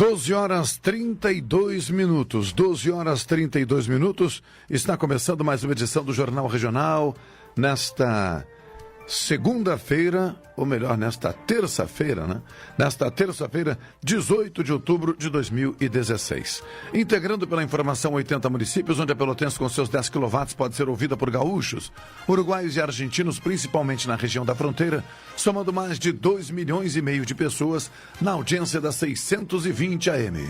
12 horas 32 minutos. 12 horas 32 minutos. Está começando mais uma edição do Jornal Regional nesta segunda-feira, ou melhor, nesta terça-feira, né? Nesta terça-feira, 18 de outubro de 2016. Integrando pela informação 80 municípios, onde a Pelotense com seus 10 kW pode ser ouvida por gaúchos, uruguaios e argentinos, principalmente na região da fronteira, somando mais de 2,5 milhões de pessoas na audiência da 620 AM.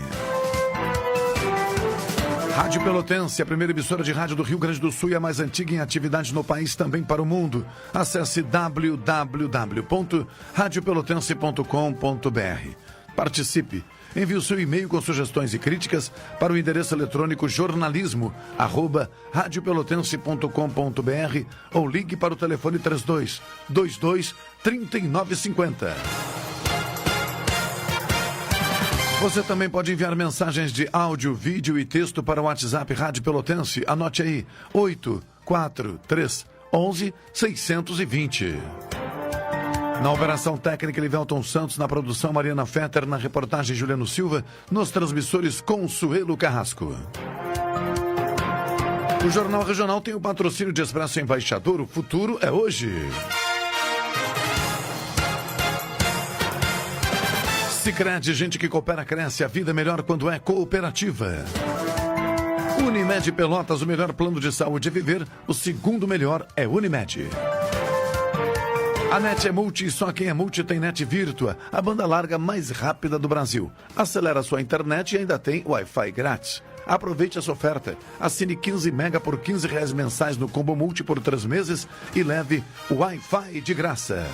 Rádio Pelotense, a primeira emissora de rádio do Rio Grande do Sul e a mais antiga em atividade no país, também para o mundo. Acesse www.radiopelotense.com.br. Participe. Envie o seu e-mail com sugestões e críticas para o endereço eletrônico jornalismo@radiopelotense.com.br ou ligue para o telefone 3222-3950. Você também pode enviar mensagens de áudio, vídeo e texto para o WhatsApp Rádio Pelotense. Anote aí, 84311-620. Na operação técnica, Livelton Santos, na produção, Mariana Fetter, na reportagem, Juliano Silva, nos transmissores, Consuelo Carrasco. O Jornal Regional tem o patrocínio de Expresso Embaixador. O futuro é hoje. Sicredi, gente que coopera, cresce. A vida é melhor quando é cooperativa. Unimed Pelotas, o melhor plano de saúde é viver. O segundo melhor é Unimed. A NET é multi e só quem é multi tem NET Virtua, a banda larga mais rápida do Brasil. Acelera sua internet e ainda tem Wi-Fi grátis. Aproveite essa oferta. Assine 15 mega por R$15 mensais no combo multi por 3 meses e leve Wi-Fi de graça.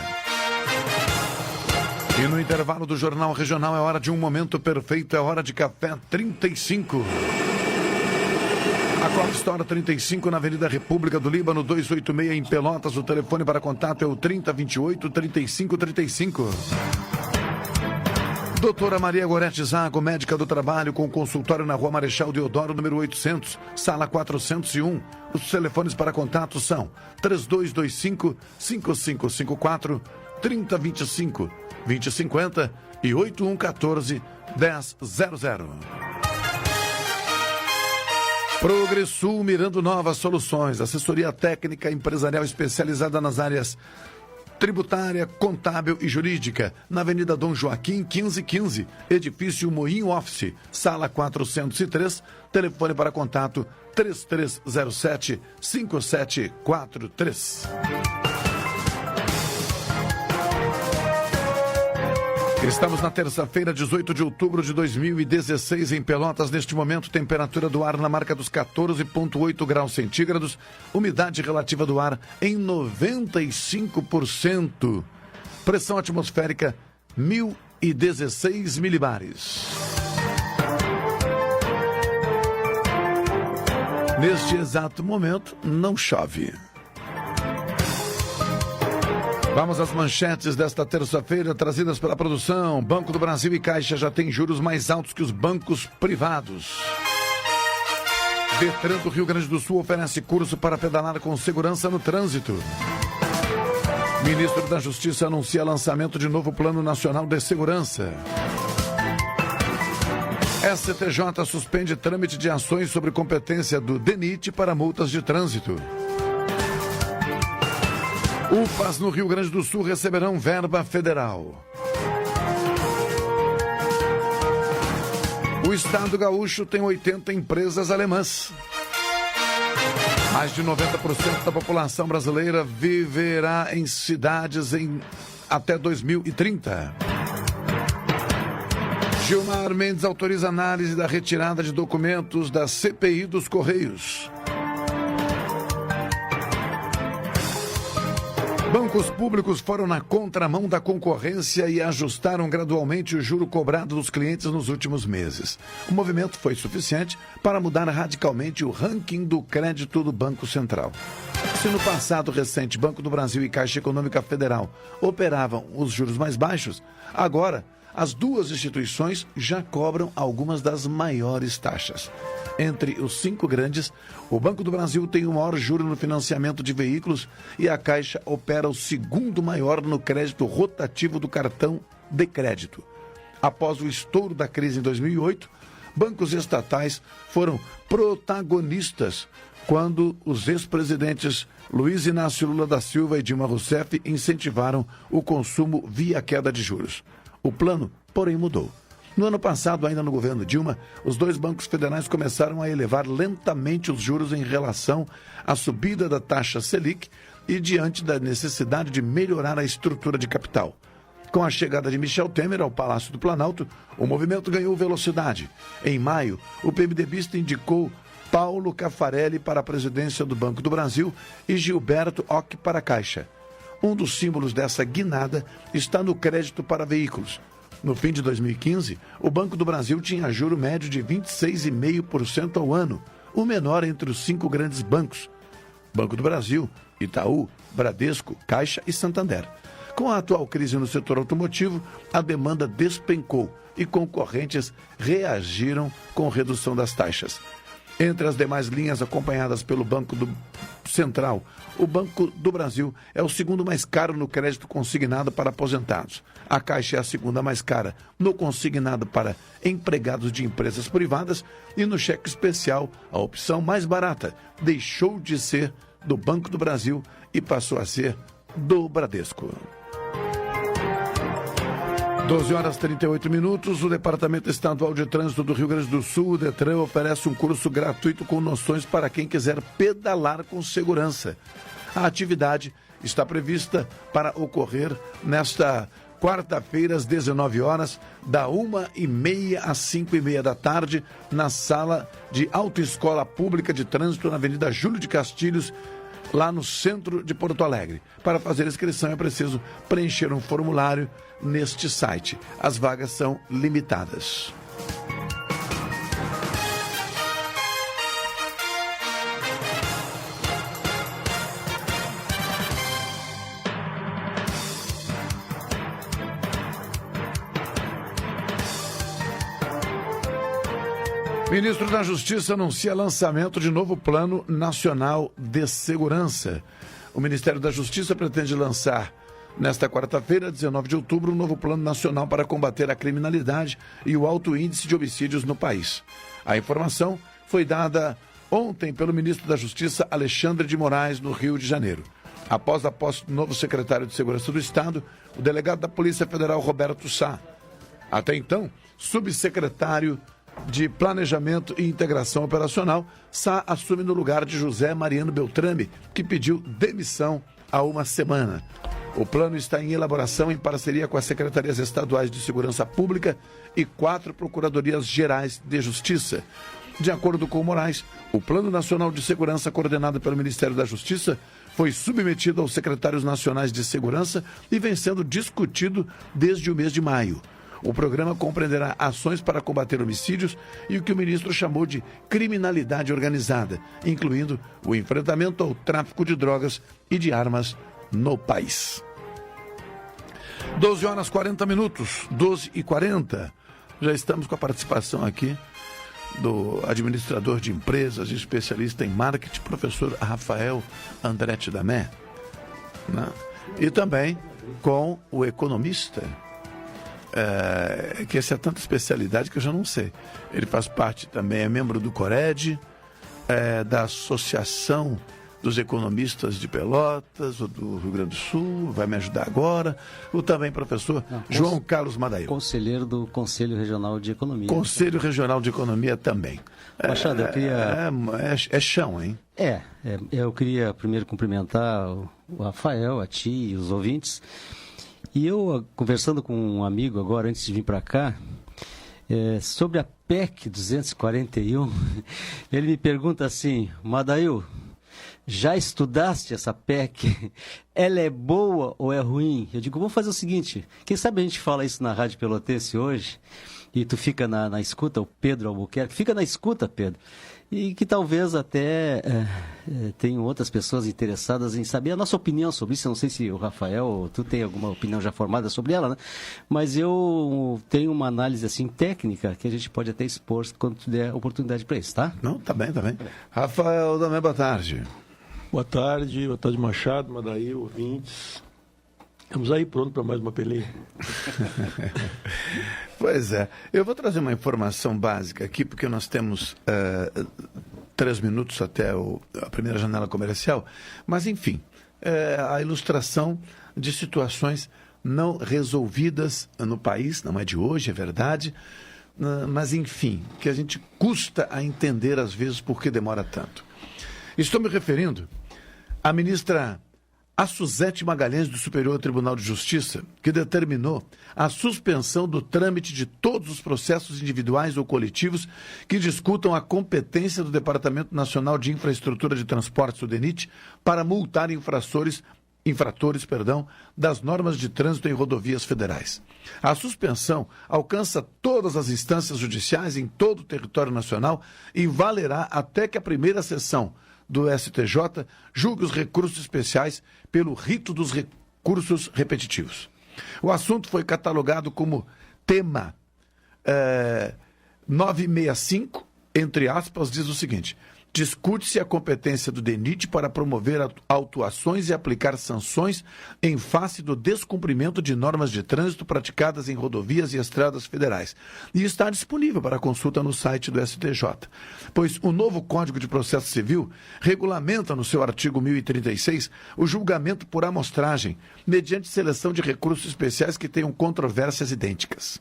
E no intervalo do Jornal Regional é hora de um momento perfeito, é hora de Café 35. A Copa Store 35 na Avenida República do Líbano, 286 em Pelotas. O telefone para contato é o 3028-3535. Doutora Maria Gorete Zago, médica do trabalho, com consultório na Rua Marechal Deodoro, número 800, sala 401. Os telefones para contato são 3225-5554, 3025-2050 e 8114-1000. Progressul, Mirando Novas Soluções, assessoria técnica empresarial especializada nas áreas tributária, contábil e jurídica, na Avenida Dom Joaquim, 1515, edifício Moinho Office, sala 403, telefone para contato 3307-5743. Estamos na terça-feira, 18 de outubro de 2016, em Pelotas. Neste momento, temperatura do ar na marca dos 14,8 graus centígrados, umidade relativa do ar em 95%, pressão atmosférica 1.016 milibares. Neste exato momento, não chove. Vamos às manchetes desta terça-feira, trazidas pela produção. Banco do Brasil e Caixa já têm juros mais altos que os bancos privados. Detran do Rio Grande do Sul oferece curso para pedalar com segurança no trânsito. Ministro da Justiça anuncia lançamento de novo Plano Nacional de Segurança. STJ suspende trâmite de ações sobre competência do DENIT para multas de trânsito. UPAs no Rio Grande do Sul receberão verba federal. O estado gaúcho tem 80 empresas alemãs. Mais de 90% da população brasileira viverá em cidades até 2030. Gilmar Mendes autoriza análise da retirada de documentos da CPI dos Correios. Bancos públicos foram na contramão da concorrência e ajustaram gradualmente o juro cobrado dos clientes nos últimos meses. O movimento foi suficiente para mudar radicalmente o ranking do crédito do Banco Central. Se no passado recente Banco do Brasil e Caixa Econômica Federal operavam os juros mais baixos, agora as duas instituições já cobram algumas das maiores taxas. Entre os 5 grandes, o Banco do Brasil tem o maior juro no financiamento de veículos e a Caixa opera o segundo maior no crédito rotativo do cartão de crédito. Após o estouro da crise em 2008, bancos estatais foram protagonistas quando os ex-presidentes Luiz Inácio Lula da Silva e Dilma Rousseff incentivaram o consumo via queda de juros. O plano, porém, mudou. No ano passado, ainda no governo Dilma, os dois bancos federais começaram a elevar lentamente os juros em relação à subida da taxa Selic e diante da necessidade de melhorar a estrutura de capital. Com a chegada de Michel Temer ao Palácio do Planalto, o movimento ganhou velocidade. Em maio, o PMDBista indicou Paulo Caffarelli para a presidência do Banco do Brasil e Gilberto Ock para a Caixa. Um dos símbolos dessa guinada está no crédito para veículos. No fim de 2015, o Banco do Brasil tinha juro médio de 26,5% ao ano, o menor entre os 5 grandes bancos: Banco do Brasil, Itaú, Bradesco, Caixa e Santander. Com a atual crise no setor automotivo, a demanda despencou e concorrentes reagiram com redução das taxas. Entre as demais linhas acompanhadas pelo Banco Central, o Banco do Brasil é o segundo mais caro no crédito consignado para aposentados. A Caixa é a segunda mais cara no consignado para empregados de empresas privadas e no cheque especial, a opção mais barata deixou de ser do Banco do Brasil e passou a ser do Bradesco. 12h38, o Departamento Estadual de Trânsito do Rio Grande do Sul, o Detran, oferece um curso gratuito com noções para quem quiser pedalar com segurança. A atividade está prevista para ocorrer nesta quarta-feira, às 19 horas, da 1h30 às 5h30 da tarde, na sala de Autoescola Pública de Trânsito, na Avenida Júlio de Castilhos, lá no centro de Porto Alegre. Para fazer a inscrição é preciso preencher um formulário neste site. As vagas são limitadas. Ministro da Justiça anuncia lançamento de novo Plano Nacional de Segurança. O Ministério da Justiça pretende lançar, nesta quarta-feira, 19 de outubro, um novo Plano Nacional para combater a criminalidade e o alto índice de homicídios no país. A informação foi dada ontem pelo ministro da Justiça, Alexandre de Moraes, no Rio de Janeiro. Após a posse do novo secretário de Segurança do Estado, o delegado da Polícia Federal, Roberto Sá. Até então, subsecretário de Planejamento e Integração Operacional, Sá assume no lugar de José Mariano Beltrame, que pediu demissão há uma semana. O plano está em elaboração em parceria com as Secretarias Estaduais de Segurança Pública e 4 Procuradorias Gerais de Justiça. De acordo com o Moraes, o Plano Nacional de Segurança, coordenado pelo Ministério da Justiça, foi submetido aos secretários nacionais de segurança e vem sendo discutido desde o mês de maio. O programa compreenderá ações para combater homicídios e o que o ministro chamou de criminalidade organizada, incluindo o enfrentamento ao tráfico de drogas e de armas no país. 12h40, 12h40. Já estamos com a participação aqui do administrador de empresas e especialista em marketing, professor Rafael Andretti Damé, né? E também com o economista, que essa é tanta especialidade que eu já não sei. Ele faz parte também, é membro do Cored, da Associação dos Economistas de Pelotas, ou do Rio Grande do Sul, vai me ajudar agora. O também professor João Carlos Madail. Conselheiro do Conselho Regional de Economia. Conselho Regional de Economia também. Machado, eu queria... É chão, hein? Eu queria primeiro cumprimentar o Rafael, a ti e os ouvintes. E eu, conversando com um amigo agora, antes de vir para cá, sobre a PEC 241, ele me pergunta assim: Madail, já estudaste essa PEC? Ela é boa ou é ruim? Eu digo, vamos fazer o seguinte, quem sabe a gente fala isso na Rádio Pelotense hoje, e tu fica na escuta, o Pedro Albuquerque, fica na escuta, Pedro, e que talvez até tenham outras pessoas interessadas em saber a nossa opinião sobre isso. Eu não sei se o Rafael, tu tem alguma opinião já formada sobre ela, né? Mas eu tenho uma análise assim técnica que a gente pode até expor quando tu der oportunidade para isso, tá? Não, tá bem. Rafael, também boa tarde. Boa tarde Machado, Madail, ouvintes. Estamos aí pronto para mais uma peleia. Pois é. Eu vou trazer uma informação básica aqui, porque nós temos 3 minutos até a primeira janela comercial. Mas, enfim, a ilustração de situações não resolvidas no país, não é de hoje, é verdade. Mas, enfim, que a gente custa a entender, às vezes, por que demora tanto. Estou me referindo à ministra Suzete Magalhães, do Superior Tribunal de Justiça, que determinou a suspensão do trâmite de todos os processos individuais ou coletivos que discutam a competência do Departamento Nacional de Infraestrutura de Transportes, o DENIT, para multar infratores, das normas de trânsito em rodovias federais. A suspensão alcança todas as instâncias judiciais em todo o território nacional e valerá até que a primeira sessão do STJ julgue os recursos especiais pelo rito dos recursos repetitivos. O assunto foi catalogado como tema 965, entre aspas, diz o seguinte: discute-se a competência do DENIT para promover autuações e aplicar sanções em face do descumprimento de normas de trânsito praticadas em rodovias e estradas federais. E está disponível para consulta no site do STJ, pois o novo Código de Processo Civil regulamenta no seu artigo 1036 o julgamento por amostragem, mediante seleção de recursos especiais que tenham controvérsias idênticas.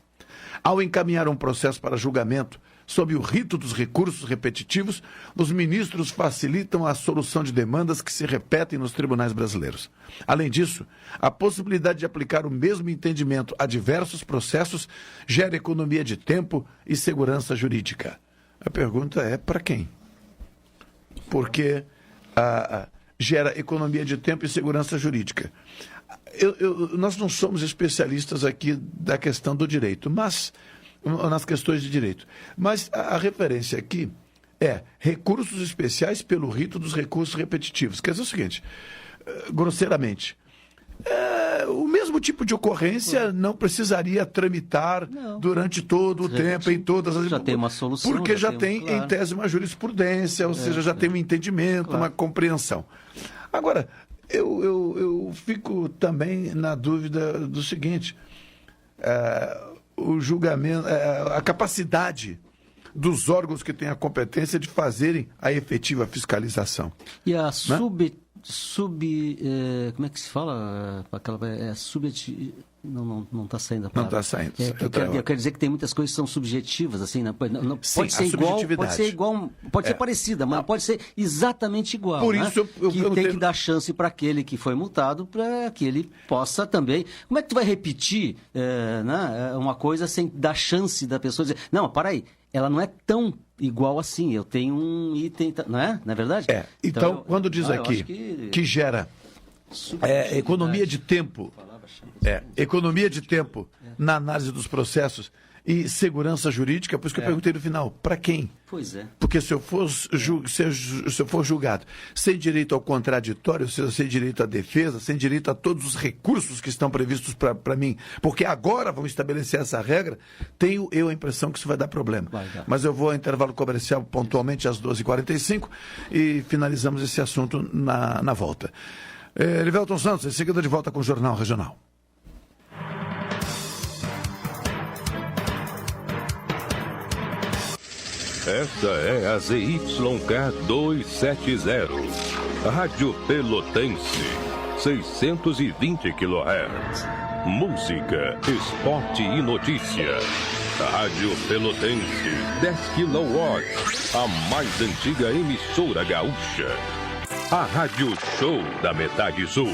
Ao encaminhar um processo para julgamento sob o rito dos recursos repetitivos, os ministros facilitam a solução de demandas que se repetem nos tribunais brasileiros. Além disso, a possibilidade de aplicar o mesmo entendimento a diversos processos gera economia de tempo e segurança jurídica. A pergunta é para quem? Porque gera economia de tempo e segurança jurídica. Nós não somos especialistas aqui da questão do direito, mas nas questões de direito. Mas a referência aqui é recursos especiais pelo rito dos recursos repetitivos. Quer dizer o seguinte, grosseiramente, o mesmo tipo de ocorrência não precisaria tramitar durante todo o tempo, em todas as... Já tem uma solução. Porque já tem, claro, em tese, uma jurisprudência, ou seja, já tem um entendimento, claro, uma compreensão. Agora, eu fico também na dúvida do seguinte... o julgamento, a capacidade dos órgãos que têm a competência de fazerem a efetiva fiscalização. E a como é que se fala? Não está saindo a Não palavra. está saindo. Eu quero dizer que tem muitas coisas que são subjetivas, assim, Sim, pode ser igual, pode ser parecida, mas não pode ser exatamente igual. Por né? isso eu tem que dar chance para aquele que foi multado, para que ele possa também. Como é que tu vai repetir uma coisa sem dar chance da pessoa dizer, não, para aí, ela não é tão igual assim, eu tenho um item, não é? Não é verdade? Então quando diz aqui que gera economia de tempo, economia de tempo na análise dos processos e segurança jurídica, por isso que eu perguntei no final, para quem? Pois é. Porque se eu for julgado sem direito ao contraditório, sem direito à defesa, sem direito a todos os recursos que estão previstos para mim, porque agora vão estabelecer essa regra, tenho eu a impressão que isso vai dar problema. Mas eu vou ao intervalo comercial pontualmente às 12h45 e finalizamos esse assunto na volta. Livelton Santos, em seguida de volta com o Jornal Regional. Esta é a ZYK 270, Rádio Pelotense, 620 kHz. Música, esporte e notícia. Rádio Pelotense, 10 kW, a mais antiga emissora gaúcha. A Rádio Show da Metade Sul.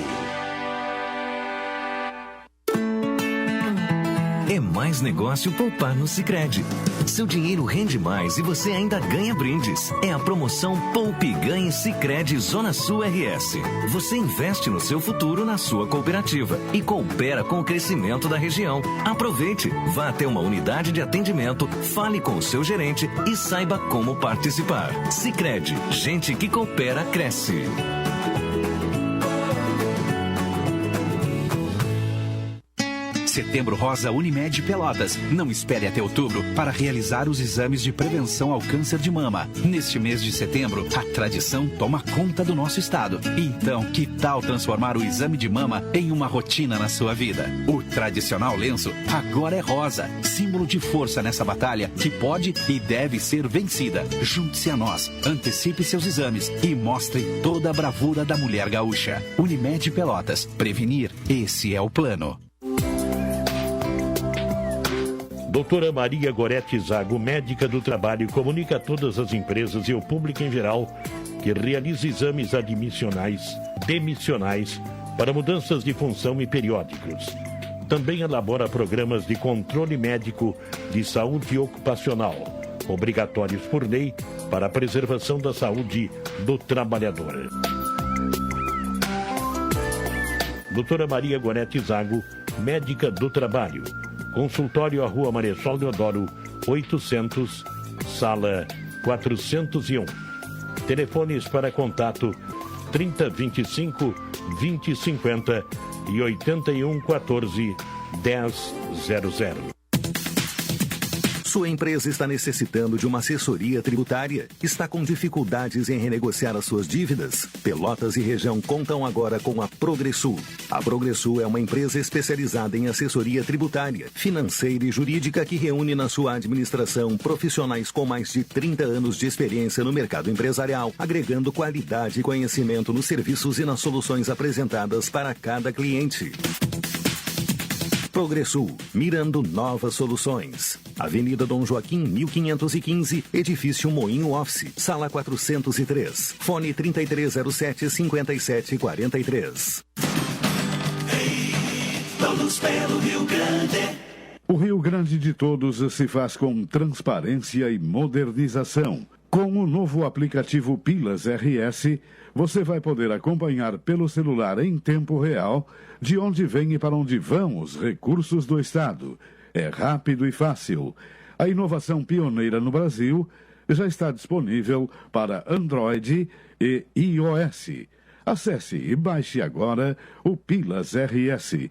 É mais negócio poupar no Sicredi. Seu dinheiro rende mais e você ainda ganha brindes. É a promoção Poupe e Ganhe Sicredi Zona Sul RS. Você investe no seu futuro na sua cooperativa e coopera com o crescimento da região. Aproveite, vá até uma unidade de atendimento, fale com o seu gerente e saiba como participar. Sicredi, gente que coopera, cresce. Setembro Rosa Unimed Pelotas. Não espere até outubro para realizar os exames de prevenção ao câncer de mama. Neste mês de setembro, a tradição toma conta do nosso estado. Então, que tal transformar o exame de mama em uma rotina na sua vida? O tradicional lenço agora é rosa, símbolo de força nessa batalha que pode e deve ser vencida. Junte-se a nós, antecipe seus exames e mostre toda a bravura da mulher gaúcha. Unimed Pelotas. Prevenir, esse é o plano. Doutora Maria Gorete Zago, médica do trabalho, comunica a todas as empresas e ao público em geral que realiza exames admissionais, demissionais, para mudanças de função e periódicos. Também elabora programas de controle médico de saúde ocupacional, obrigatórios por lei para a preservação da saúde do trabalhador. Doutora Maria Gorete Zago, médica do trabalho. Consultório à Rua Marechal Deodoro, 800, sala 401. Telefones para contato 3025 2050 e 8114 1000. Sua empresa está necessitando de uma assessoria tributária? Está com dificuldades em renegociar as suas dívidas? Pelotas e região contam agora com a Progressul. A Progressul é uma empresa especializada em assessoria tributária, financeira e jurídica que reúne na sua administração profissionais com mais de 30 anos de experiência no mercado empresarial, agregando qualidade e conhecimento nos serviços e nas soluções apresentadas para cada cliente. Progressul, mirando novas soluções. Avenida Dom Joaquim, 1515, Edifício Moinho Office, Sala 403. Fone 3307-5743. Todos pelo Rio Grande. O Rio Grande de Todos se faz com transparência e modernização. Com o novo aplicativo Pilas RS, você vai poder acompanhar pelo celular em tempo real de onde vem e para onde vão os recursos do Estado. É rápido e fácil. A inovação pioneira no Brasil já está disponível para Android e iOS. Acesse e baixe agora o Pilas RS.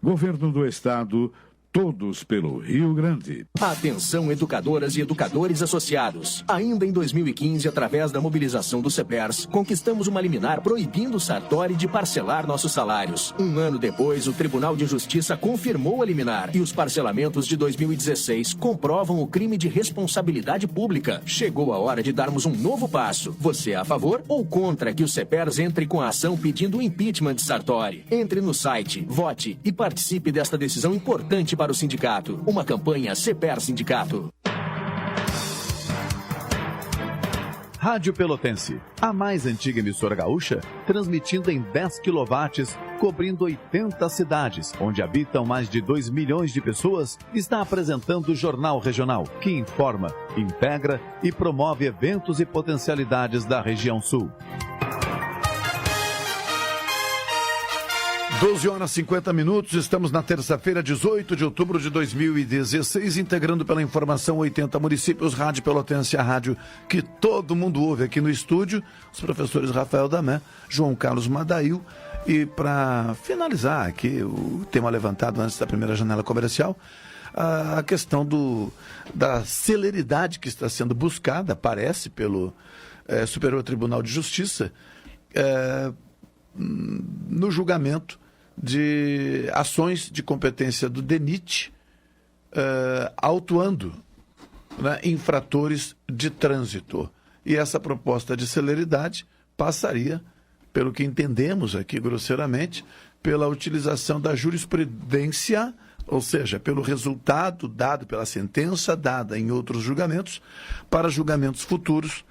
Governo do Estado, todos pelo Rio Grande. Atenção, educadoras e educadores associados. Ainda em 2015, através da mobilização do CEPERS, conquistamos uma liminar proibindo o Sartori de parcelar nossos salários. Um ano depois, o Tribunal de Justiça confirmou a liminar e os parcelamentos de 2016 comprovam o crime de responsabilidade pública. Chegou a hora de darmos um novo passo. Você é a favor ou contra que o CEPERS entre com a ação pedindo o impeachment de Sartori? Entre no site, vote e participe desta decisão importante para o sindicato. Uma campanha CEPER Sindicato. Rádio Pelotense, a mais antiga emissora gaúcha, transmitindo em 10 kW, cobrindo 80 cidades, onde habitam mais de 2 milhões de pessoas, está apresentando o Jornal Regional, que informa, integra e promove eventos e potencialidades da região sul. 12 horas e 50 minutos, estamos na terça-feira, 18 de outubro de 2016, integrando pela informação 80 municípios, Rádio Pelotense, a rádio que todo mundo ouve aqui no estúdio, os professores Rafael Damé, João Carlos Madail, e para finalizar aqui o tema levantado antes da primeira janela comercial, a questão da celeridade que está sendo buscada, parece, pelo Superior Tribunal de Justiça, no julgamento de ações de competência do DENIT, autuando, né, infratores de trânsito. E essa proposta de celeridade passaria, pelo que entendemos aqui grosseiramente, pela utilização da jurisprudência, ou seja, pelo resultado dado pela sentença dada em outros julgamentos, para julgamentos futuros.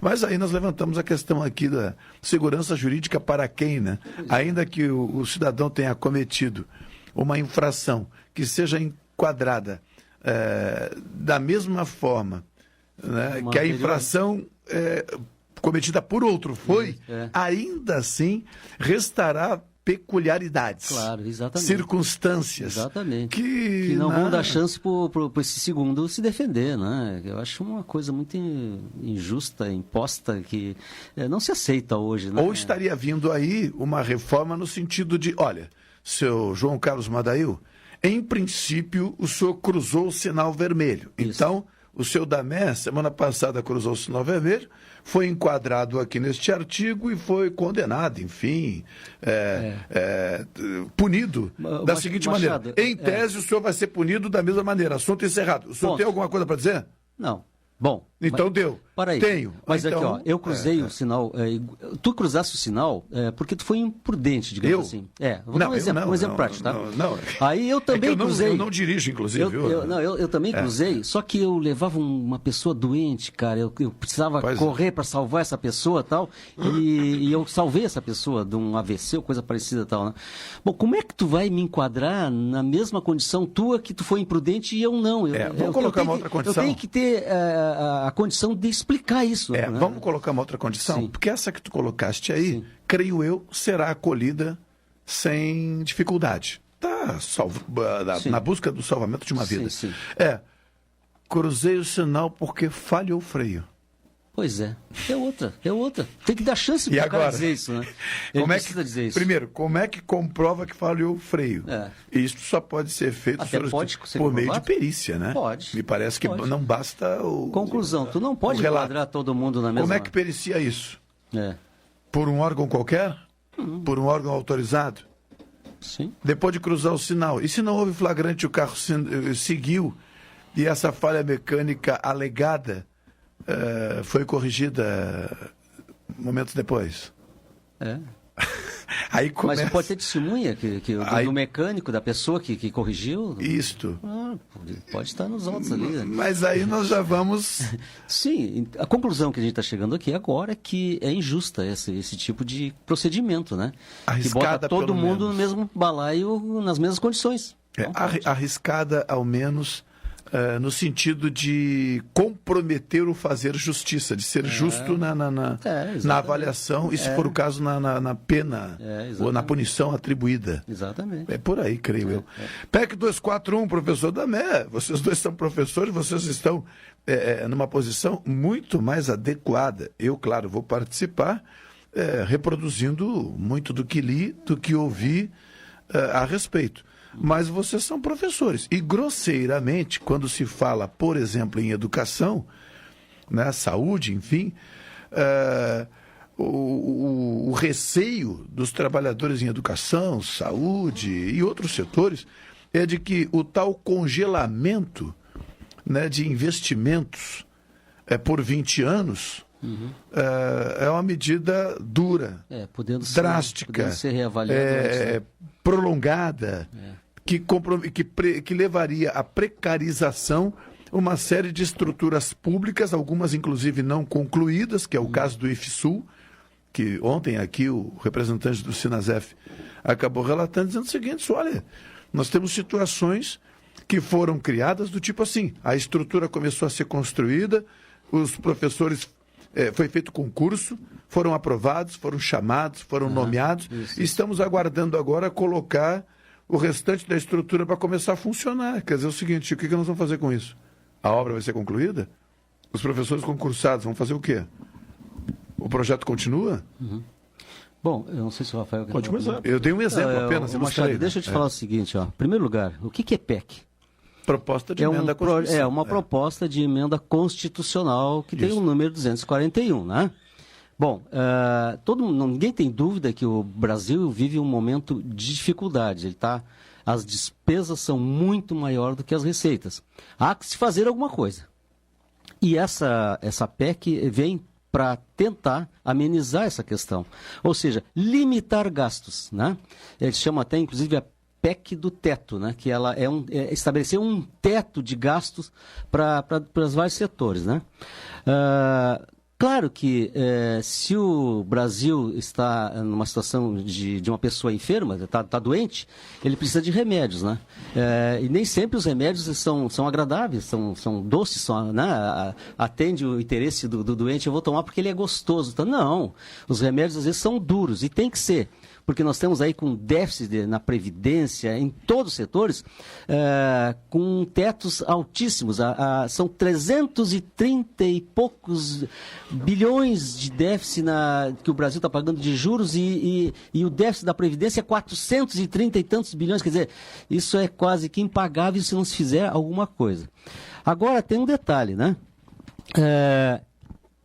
Mas aí nós levantamos a questão aqui da segurança jurídica para quem, né? Ainda que o cidadão tenha cometido uma infração que seja enquadrada da mesma forma, né, que a infração cometida por outro foi, ainda assim restará peculiaridades, claro, exatamente, circunstâncias, exatamente, que não vão dar chance para esse segundo se defender, né? Eu acho uma coisa muito injusta, imposta, que não se aceita hoje, né? Ou estaria vindo aí uma reforma no sentido de, olha, seu João Carlos Madail, em princípio, o senhor cruzou o sinal vermelho. Isso. Então, o seu Damé, semana passada, cruzou o sinal vermelho, foi enquadrado aqui neste artigo e foi condenado, enfim, punido da seguinte maneira. Em tese, o senhor vai ser punido da mesma maneira. Assunto encerrado. O senhor tem alguma coisa para dizer? Não. Bom. Então deu. Para aí. Tenho. Mas então, aqui, ó, eu cruzei o sinal. Tu cruzaste o sinal porque tu foi imprudente, digamos assim. Vou dar um exemplo prático, tá? Não. Aí eu também cruzei. Eu não dirijo, inclusive. Eu também cruzei, só que eu levava uma pessoa doente, cara. Eu precisava correr para salvar essa pessoa e tal. E eu salvei essa pessoa de um AVC ou coisa parecida e tal, né? Bom, como é que tu vai me enquadrar na mesma condição tua que tu foi imprudente e eu não? Vamos colocar uma outra condição. Eu tenho que ter a condição de explicar isso. Né? Vamos colocar uma outra condição? Sim. Porque essa que tu colocaste aí, Sim. creio eu, será acolhida sem dificuldade. Tá na busca do salvamento de uma vida. Sim. Cruzei o sinal porque falhou o freio. Pois é outra. Tem que dar chance para o cara dizer isso, né? Ele precisa dizer isso. Primeiro, como é que comprova que falhou o freio? Isso só pode ser feito por meio de perícia, né? Pode. Me parece que não basta o... Conclusão, tu não pode enquadrar todo mundo na mesma... Como é que pericia isso? Por um órgão qualquer? Por um órgão autorizado? Sim. Depois de cruzar o sinal. E se não houve flagrante, o carro seguiu e essa falha mecânica alegada foi corrigida momentos depois? Aí começa... Mas pode ter testemunha do mecânico, da pessoa que corrigiu? Isto. Pode estar nos autos ali. Né? Mas aí nós já vamos... Sim, a conclusão que a gente está chegando aqui agora é que é injusta esse tipo de procedimento, né? Arriscada, que bota todo mundo no mesmo balaio, nas mesmas condições. Arriscada, ao menos... no sentido de comprometer o fazer justiça, de ser justo na avaliação e, se for o caso, na pena ou na punição atribuída. Exatamente. É por aí, creio eu. PEC 241, professor Damé, vocês dois são professores, vocês estão numa posição muito mais adequada. Eu, claro, vou participar reproduzindo muito do que li, do que ouvi a respeito. Mas vocês são professores. E, grosseiramente, quando se fala, por exemplo, em educação, né, saúde, enfim, o receio dos trabalhadores em educação, saúde e outros setores é de que o tal congelamento, né, de investimentos por 20 anos é uma medida dura, drástica, podendo ser reavaliada, prolongada, que levaria à precarização uma série de estruturas públicas, algumas inclusive não concluídas, que é o caso do IFSUL, que ontem aqui o representante do Sinasef acabou relatando, dizendo o seguinte: olha, nós temos situações que foram criadas do tipo assim, a estrutura começou a ser construída, os professores, foi feito concurso, foram aprovados, foram chamados, foram nomeados, e estamos aguardando agora colocar o restante da estrutura para começar a funcionar. Quer dizer o seguinte, o que nós vamos fazer com isso? A obra vai ser concluída? Os professores concursados vão fazer o quê? O projeto continua? Bom, eu não sei se o Rafael... Pode começar. Eu dei um exemplo apenas. Machado, deixa eu te falar o seguinte, ó. Em primeiro lugar, o que é PEC? Proposta de emenda constitucional. É uma proposta de emenda constitucional que tem o número 241, né? Bom, ninguém tem dúvida que o Brasil vive um momento de dificuldade. As despesas são muito maiores do que as receitas. Há que se fazer alguma coisa. E essa PEC vem para tentar amenizar essa questão. Ou seja, limitar gastos, né? Eles chamam até, inclusive, a PEC do teto, né? Que ela estabelecer um teto de gastos para os vários setores, né? Claro que se o Brasil está numa situação de uma pessoa enferma, está doente, ele precisa de remédios, né? E nem sempre os remédios são agradáveis, são doces, né? Atende o interesse do doente, eu vou tomar porque ele é gostoso. Então, não, os remédios às vezes são duros e tem que ser. porque nós estamos aí com déficit na Previdência, em todos os setores, com tetos altíssimos. São 330 e poucos bilhões de déficit que o Brasil está pagando de juros e o déficit da Previdência é 430 e tantos bilhões. Quer dizer, isso é quase que impagável se não se fizer alguma coisa. Agora, tem um detalhe, né?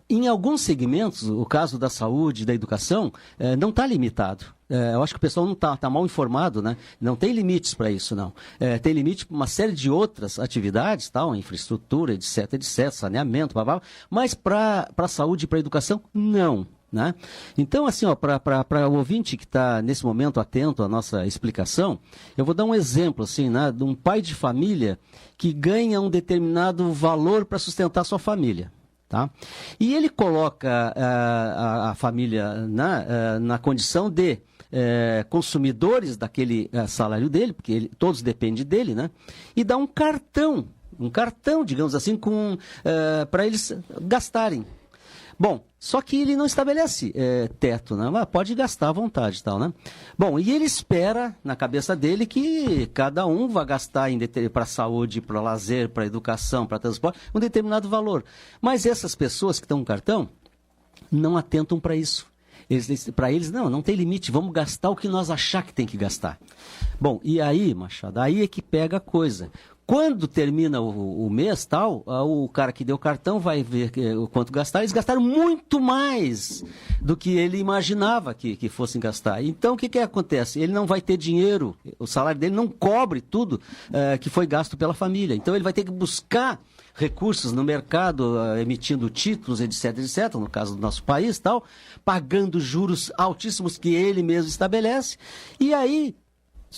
Em alguns segmentos, o caso da saúde e da educação, não está limitado. Eu acho que o pessoal não está mal informado, né? Não tem limites para isso, não. Tem limite para uma série de outras atividades, tal, infraestrutura, etc, saneamento, blá, blá, mas para a saúde e para a educação, não. Né? Então, assim, para o ouvinte que está nesse momento atento à nossa explicação, eu vou dar um exemplo assim, né, de um pai de família que ganha um determinado valor para sustentar sua família. Tá? E ele coloca a família na condição de consumidores daquele salário dele, porque todos dependem dele, né? E dá um cartão, digamos assim, para eles gastarem. Bom, só que ele não estabelece teto, né? Mas pode gastar à vontade e tal, né? Bom, e ele espera na cabeça dele que cada um vai gastar para saúde, para lazer, para educação, para transporte, um determinado valor. Mas essas pessoas que estão com cartão não atentam para isso. Para eles, não tem limite, vamos gastar o que nós achar que tem que gastar. Bom, e aí, Machado, aí é que pega a coisa. Quando termina o mês, tal, o cara que deu o cartão vai ver o quanto gastar. Eles gastaram muito mais do que ele imaginava que fossem gastar. Então, o que acontece? Ele não vai ter dinheiro, o salário dele não cobre tudo que foi gasto pela família. Então, ele vai ter que buscar recursos no mercado, emitindo títulos, etc, no caso do nosso país, tal, pagando juros altíssimos que ele mesmo estabelece. E aí,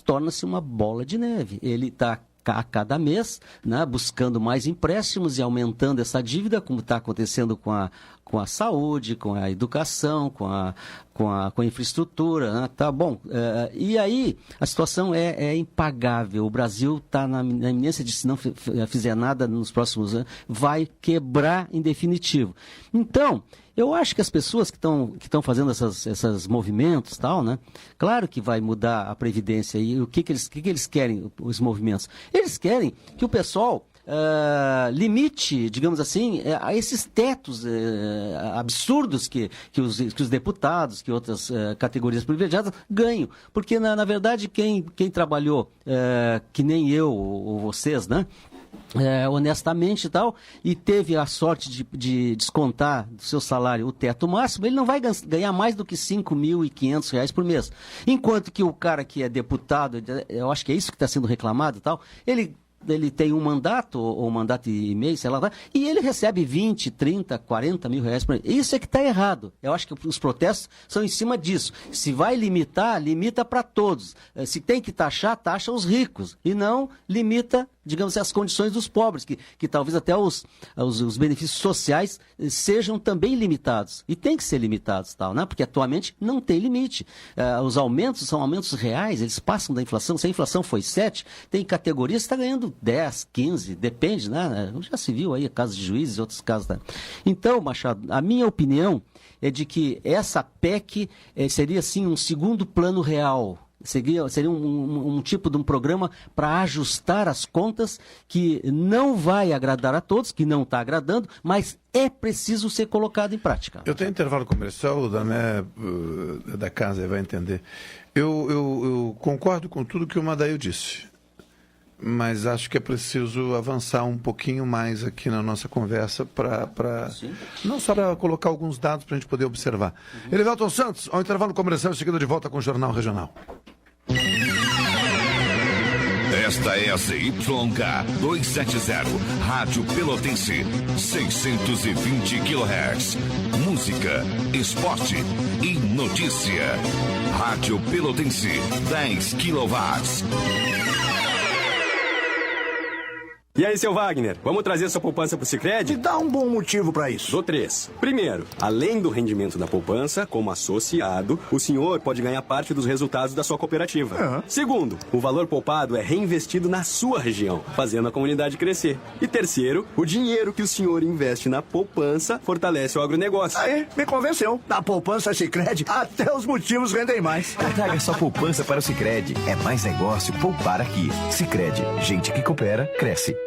torna-se uma bola de neve. Ele está a cada mês, né, buscando mais empréstimos e aumentando essa dívida, como está acontecendo com a saúde, com a educação, com a infraestrutura, né? Tá bom. E aí a situação é impagável. O Brasil está na iminência de, se não fizer nada nos próximos anos, vai quebrar em definitivo. Então, eu acho que as pessoas que estão fazendo esses movimentos, tal, né? Claro que vai mudar a Previdência. E o que eles querem, os movimentos? Eles querem que o pessoal limite, digamos assim, a esses tetos absurdos que os deputados, que outras categorias privilegiadas ganham. Porque, na verdade, quem trabalhou, que nem eu ou vocês, né? Honestamente e tal, e teve a sorte de descontar do seu salário o teto máximo, ele não vai ganhar mais do que R$5.500 por mês. Enquanto que o cara que é deputado, eu acho que é isso que está sendo reclamado e tal, ele tem um mandato, ou um mandato e meio, sei lá, e ele recebe 20, 30, 40 mil reais por mês. Isso é que está errado. Eu acho que os protestos são em cima disso. Se vai limitar, limita para todos. Se tem que taxar, taxa os ricos. E não limita, digamos assim, as condições dos pobres, que talvez até os benefícios sociais sejam também limitados. E tem que ser limitados, tal, né? Porque atualmente não tem limite. Os aumentos são aumentos reais, eles passam da inflação. Se a inflação foi 7, tem categorias que está ganhando 10, 15, depende, né? Já se viu aí casos de juízes e outros casos. Né? Então, Machado, a minha opinião é de que essa PEC seria, sim, um segundo plano real. Seria um tipo de um programa para ajustar as contas que não vai agradar a todos, que não está agradando, mas é preciso ser colocado em prática. Eu tenho intervalo comercial, o Dané da casa vai entender. Eu concordo com tudo que o Madail disse, mas acho que é preciso avançar um pouquinho mais aqui na nossa conversa não só para colocar alguns dados para a gente poder observar. Elivelton Santos, ao intervalo comercial, seguido de volta com o Jornal Regional. Esta é a ZYK 270, Rádio Pelotense, 620 kHz. Música, esporte e notícia. Rádio Pelotense, 10 kW. E aí, seu Wagner, vamos trazer sua poupança pro Sicredi? Me dá um bom motivo para isso. Dou 3. Primeiro, além do rendimento da poupança, como associado, o senhor pode ganhar parte dos resultados da sua cooperativa. Segundo, o valor poupado é reinvestido na sua região, fazendo a comunidade crescer. E terceiro, o dinheiro que o senhor investe na poupança fortalece o agronegócio. Aí, me convenceu. Na poupança Sicredi, até os motivos rendem mais. Traga sua poupança para o Sicredi. É mais negócio poupar aqui. Sicredi, gente que coopera, cresce.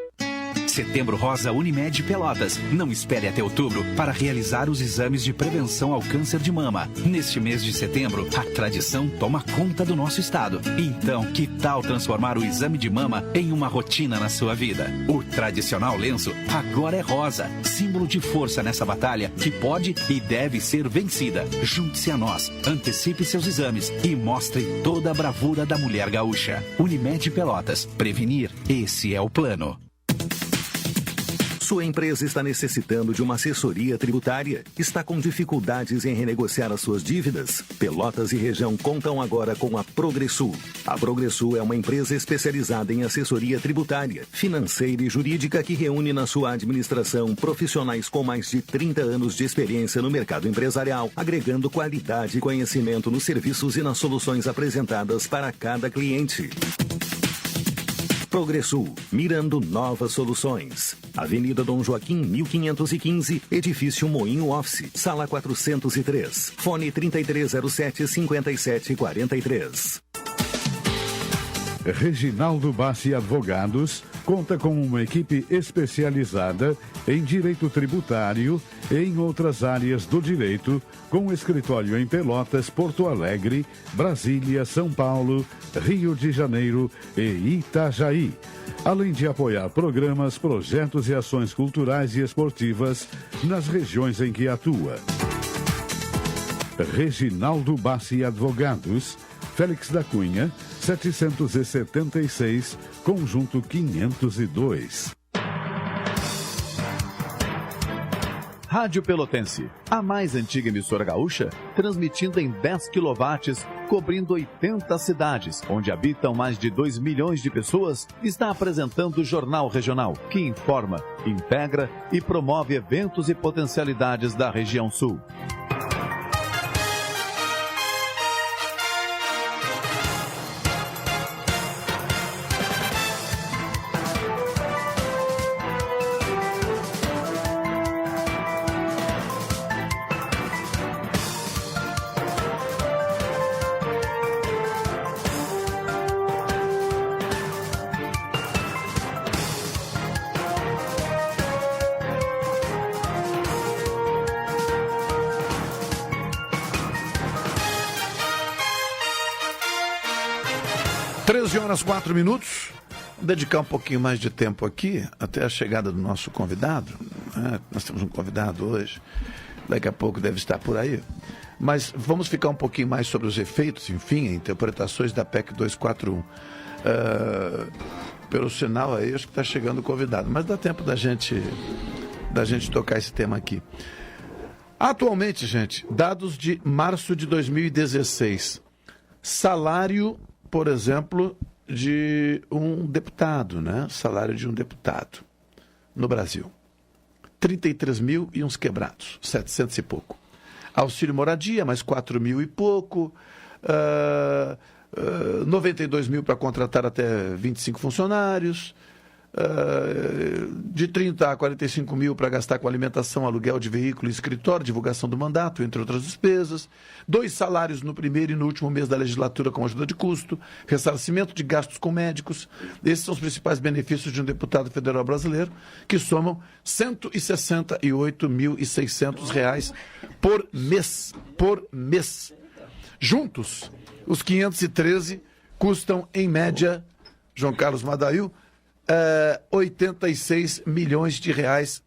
Setembro Rosa Unimed Pelotas. Não espere até outubro para realizar os exames de prevenção ao câncer de mama. Neste mês de setembro, a tradição toma conta do nosso estado. Então, que tal transformar o exame de mama em uma rotina na sua vida? O tradicional lenço agora é rosa, símbolo de força nessa batalha que pode e deve ser vencida. Junte-se a nós, antecipe seus exames e mostre toda a bravura da mulher gaúcha. Unimed Pelotas. Prevenir, esse é o plano. Sua empresa está necessitando de uma assessoria tributária? Está com dificuldades em renegociar as suas dívidas? Pelotas e região contam agora com a Progressul. A Progressul é uma empresa especializada em assessoria tributária, financeira e jurídica que reúne na sua administração profissionais com mais de 30 anos de experiência no mercado empresarial, agregando qualidade e conhecimento nos serviços e nas soluções apresentadas para cada cliente. Progressul, mirando novas soluções. Avenida Dom Joaquim, 1515, Edifício Moinho Office, Sala 403. Fone 3307-5743. Reginaldo Bassi Advogados conta com uma equipe especializada em direito tributário e em outras áreas do direito, com escritório em Pelotas, Porto Alegre, Brasília, São Paulo, Rio de Janeiro e Itajaí, além de apoiar programas, projetos e ações culturais e esportivas nas regiões em que atua. Reginaldo Bassi Advogados, Félix da Cunha, 776, Conjunto 502. Rádio Pelotense, a mais antiga emissora gaúcha, transmitindo em 10 kW, cobrindo 80 cidades, onde habitam mais de 2 milhões de pessoas, está apresentando o Jornal Regional, que informa, integra e promove eventos e potencialidades da região sul. Horas 4 minutos. Vou dedicar um pouquinho mais de tempo aqui, até a chegada do nosso convidado. Nós temos um convidado hoje, daqui a pouco deve estar por aí. Mas vamos ficar um pouquinho mais sobre os efeitos, enfim, interpretações da PEC 241. Pelo sinal aí, acho que está chegando o convidado, mas dá tempo da gente tocar esse tema aqui. Atualmente, gente, dados de março de 2016. Salário, por exemplo, de um deputado, né? Salário de um deputado no Brasil. 33 mil e uns quebrados, 700 e pouco. Auxílio moradia, mais 4 mil e pouco. 92 mil para contratar até 25 funcionários. De 30 a 45 mil para gastar com alimentação, aluguel de veículo, escritório, divulgação do mandato, entre outras despesas. 2 salários no primeiro e no último mês da legislatura com ajuda de custo. Ressarcimento de gastos com médicos. Esses são os principais benefícios de um deputado federal brasileiro, que somam R$ 168.600 por mês. Por mês. Juntos, os 513 custam, em média, João Carlos Madail, 86 milhões de reais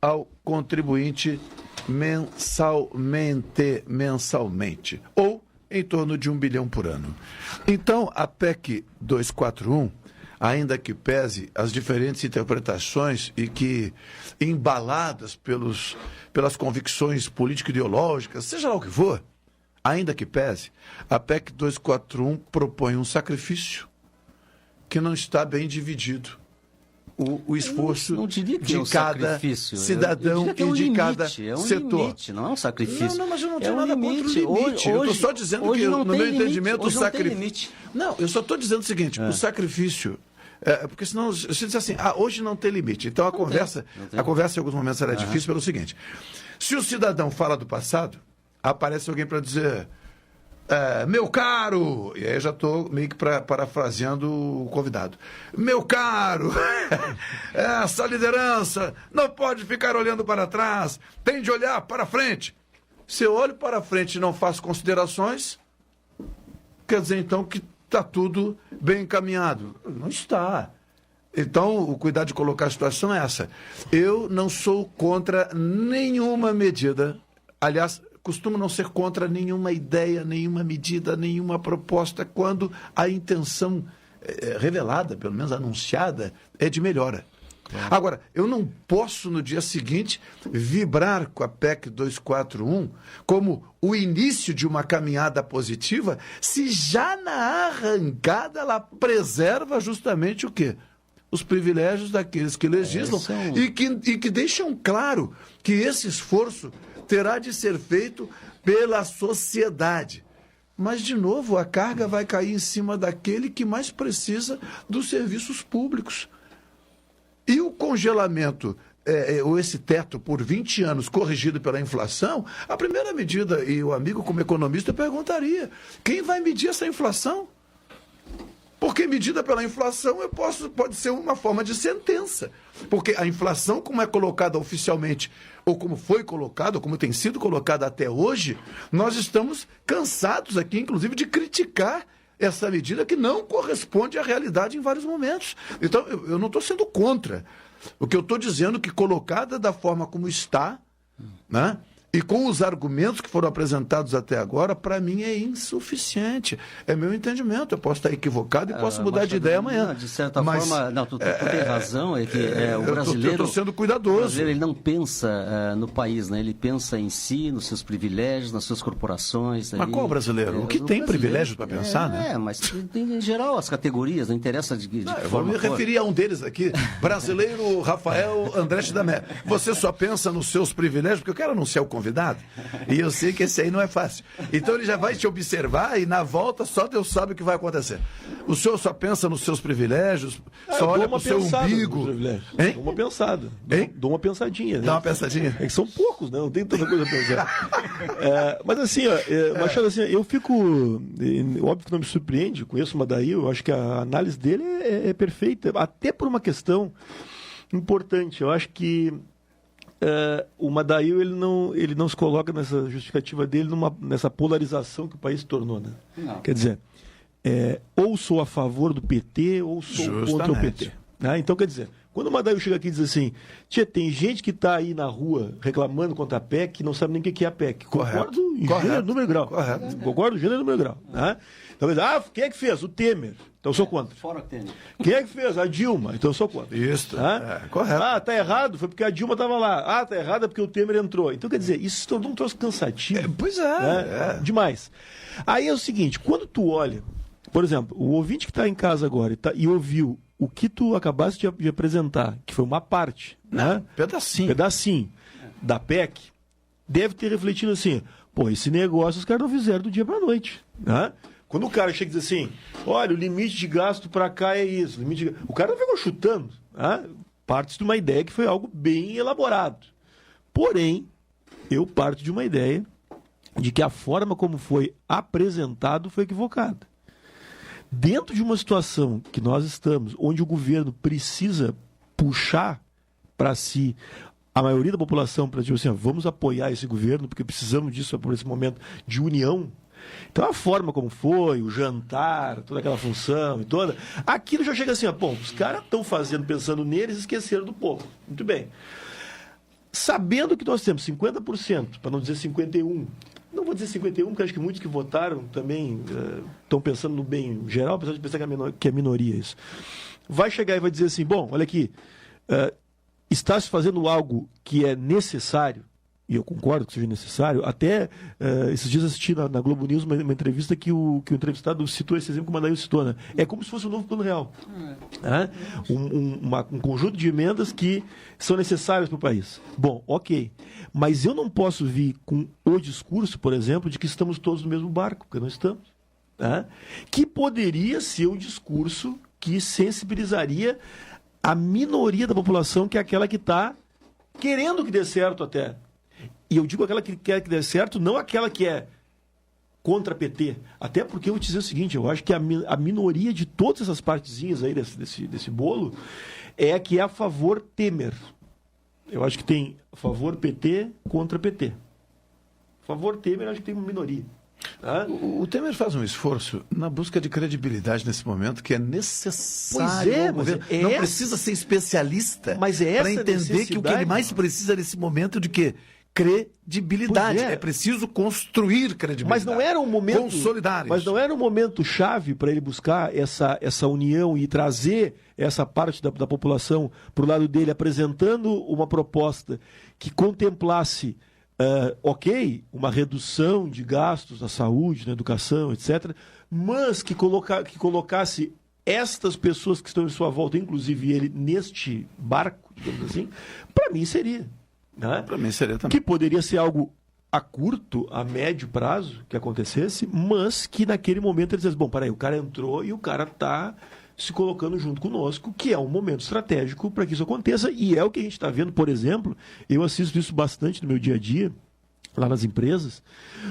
ao contribuinte mensalmente, ou em torno de 1 bilhão por ano. Então, a PEC 241, ainda que pese as diferentes interpretações e que, embaladas pelas convicções político-ideológicas, seja lá o que for, ainda que pese, a PEC 241 propõe um sacrifício que não está bem dividido o esforço não diria que de cada cidadão e de cada setor. Limite, não é um sacrifício. Não, mas eu não tenho nada contra o limite. Eu estou só dizendo que, no meu entendimento, o sacrifício... Não, eu só estou dizendo o seguinte, o sacrifício... porque senão, se diz assim, hoje não tem limite. Então a conversa em alguns momentos era difícil pelo seguinte: se o cidadão fala do passado, aparece alguém para dizer, meu caro, e aí eu já estou meio que parafraseando o convidado, meu caro, essa liderança não pode ficar olhando para trás, tem de olhar para frente. Se eu olho para frente e não faço considerações, quer dizer então que está tudo bem encaminhado. Não está. Então, o cuidado de colocar a situação é essa. Eu não sou contra nenhuma medida, aliás, costumo não ser contra nenhuma ideia, nenhuma medida, nenhuma proposta, quando a intenção revelada, pelo menos anunciada, é de melhora. Agora, eu não posso, no dia seguinte, vibrar com a PEC 241 como o início de uma caminhada positiva, se já na arrancada ela preserva justamente o quê? Os privilégios daqueles que legislam e que deixam claro que esse esforço terá de ser feito pela sociedade. Mas, de novo, a carga vai cair em cima daquele que mais precisa dos serviços públicos. E o congelamento, ou esse teto por 20 anos corrigido pela inflação, a primeira medida, e o amigo como economista perguntaria, quem vai medir essa inflação? Porque medida pela inflação pode ser uma forma de sentença. Porque a inflação, como é colocada oficialmente, ou como foi colocada, ou como tem sido colocada até hoje, nós estamos cansados aqui, inclusive, de criticar essa medida que não corresponde à realidade em vários momentos. Então, eu não estou sendo contra. O que eu estou dizendo é que, colocada da forma como está, né, e com os argumentos que foram apresentados até agora, para mim é insuficiente. É meu entendimento. Eu posso estar equivocado e posso mudar de ideia amanhã. De certa forma, não, tu tem razão, é que o brasileiro... Eu estou sendo cuidadoso. O brasileiro, ele não pensa no país, né? Ele pensa em si, nos seus privilégios, nas suas corporações. Mas qual brasileiro? O que tem privilégio para pensar, né? Mas em geral as categorias, não interessa de eu vou me referir a um deles aqui, brasileiro Rafael Andretti da Mé. Você só pensa nos seus privilégios, porque eu quero anunciar o convidado, e eu sei que esse aí não é fácil. Então ele já vai te observar e na volta só Deus sabe o que vai acontecer. O senhor só pensa nos seus privilégios, só olha para o seu umbigo. Dou uma pensada. Dou uma pensadinha. Né? Dá uma pensadinha? É que são poucos, né? Não tem tanta coisa a pensar. Mas assim, Machado, assim, eu fico... óbvio que não me surpreende, conheço o Madail, eu acho que a análise dele é perfeita, até por uma questão importante. Eu acho que o Madail ele não se coloca nessa justificativa dele nessa polarização que o país se tornou, né? Não. Quer dizer, ou sou a favor do PT ou sou contra o PT. Né? Então, quer dizer, quando o Madail chega aqui e diz assim, tem gente que está aí na rua reclamando contra a PEC e não sabe nem o que é a PEC. Concordo em gênero, número e grau. Concordo em gênero, número e grau. Né? Então, quem é que fez? O Temer. Então eu sou contra. Fora o Temer. Quem é que fez? A Dilma. Então eu sou contra. Isso. Correto. Tá errado, foi porque a Dilma estava lá. Tá errado é porque o Temer entrou. Então, quer dizer, isso se tornou um troço cansativo. Pois é. Demais. Aí é o seguinte, quando tu olha, por exemplo, o ouvinte que está em casa agora e ouviu o que tu acabaste de apresentar, que foi uma parte, né? Pedacinho da PEC, deve ter refletido assim, esse negócio os caras não fizeram do dia para a noite, né? Quando o cara chega e diz assim, olha, o limite de gasto para cá é isso, o cara não ficou chutando, né? Parte de uma ideia que foi algo bem elaborado. Porém, eu parto de uma ideia de que a forma como foi apresentado foi equivocada. Dentro de uma situação que nós estamos, onde o governo precisa puxar para si a maioria da população para dizer assim, vamos apoiar esse governo, porque precisamos disso por esse momento de união. Então a forma como foi, o jantar, toda aquela função e toda, aquilo já chega assim, os caras estão fazendo, pensando neles e esqueceram do povo. Muito bem. Sabendo que nós temos 50%, para não dizer 51%, não vou dizer 51, porque acho que muitos que votaram também estão pensando no bem geral, apesar de pensar que é minoria isso. Vai chegar e vai dizer assim, olha aqui, está se fazendo algo que é necessário, e eu concordo que seja necessário, até esses dias assisti na Globo News uma entrevista que o entrevistado citou esse exemplo que o Mandail citou, né? É como se fosse um novo plano real. Um conjunto de emendas que são necessárias para o país. Bom, ok. Mas eu não posso vir com o discurso, por exemplo, de que estamos todos no mesmo barco, porque não estamos. Que poderia ser o discurso que sensibilizaria a minoria da população, que é aquela que está querendo que dê certo até. E eu digo aquela que quer que dê certo, não aquela que é contra PT. Até porque eu vou te dizer o seguinte, eu acho que a minoria de todas essas partezinhas aí desse bolo é a que é a favor Temer. Eu acho que tem a favor PT contra PT. A favor Temer, eu acho que tem uma minoria. O Temer faz um esforço na busca de credibilidade nesse momento que é necessário. Não precisa ser especialista para entender que o que ele mais precisa nesse momento de quê? Credibilidade. É preciso construir credibilidade. Mas não era um momento consolidar. Mas não era um momento chave para ele buscar essa união e trazer essa parte da população para o lado dele, apresentando uma proposta que contemplasse uma redução de gastos na saúde, na educação, etc., mas que colocasse estas pessoas que estão em sua volta, inclusive ele, neste barco, digamos assim, para mim seria. Para mim seria também. Que poderia ser algo a curto, a médio prazo que acontecesse, mas que naquele momento ele dissesse, bom, peraí, o cara entrou e o cara está se colocando junto conosco, que é um momento estratégico para que isso aconteça, e é o que a gente está vendo, por exemplo, eu assisto isso bastante no meu dia a dia, lá nas empresas,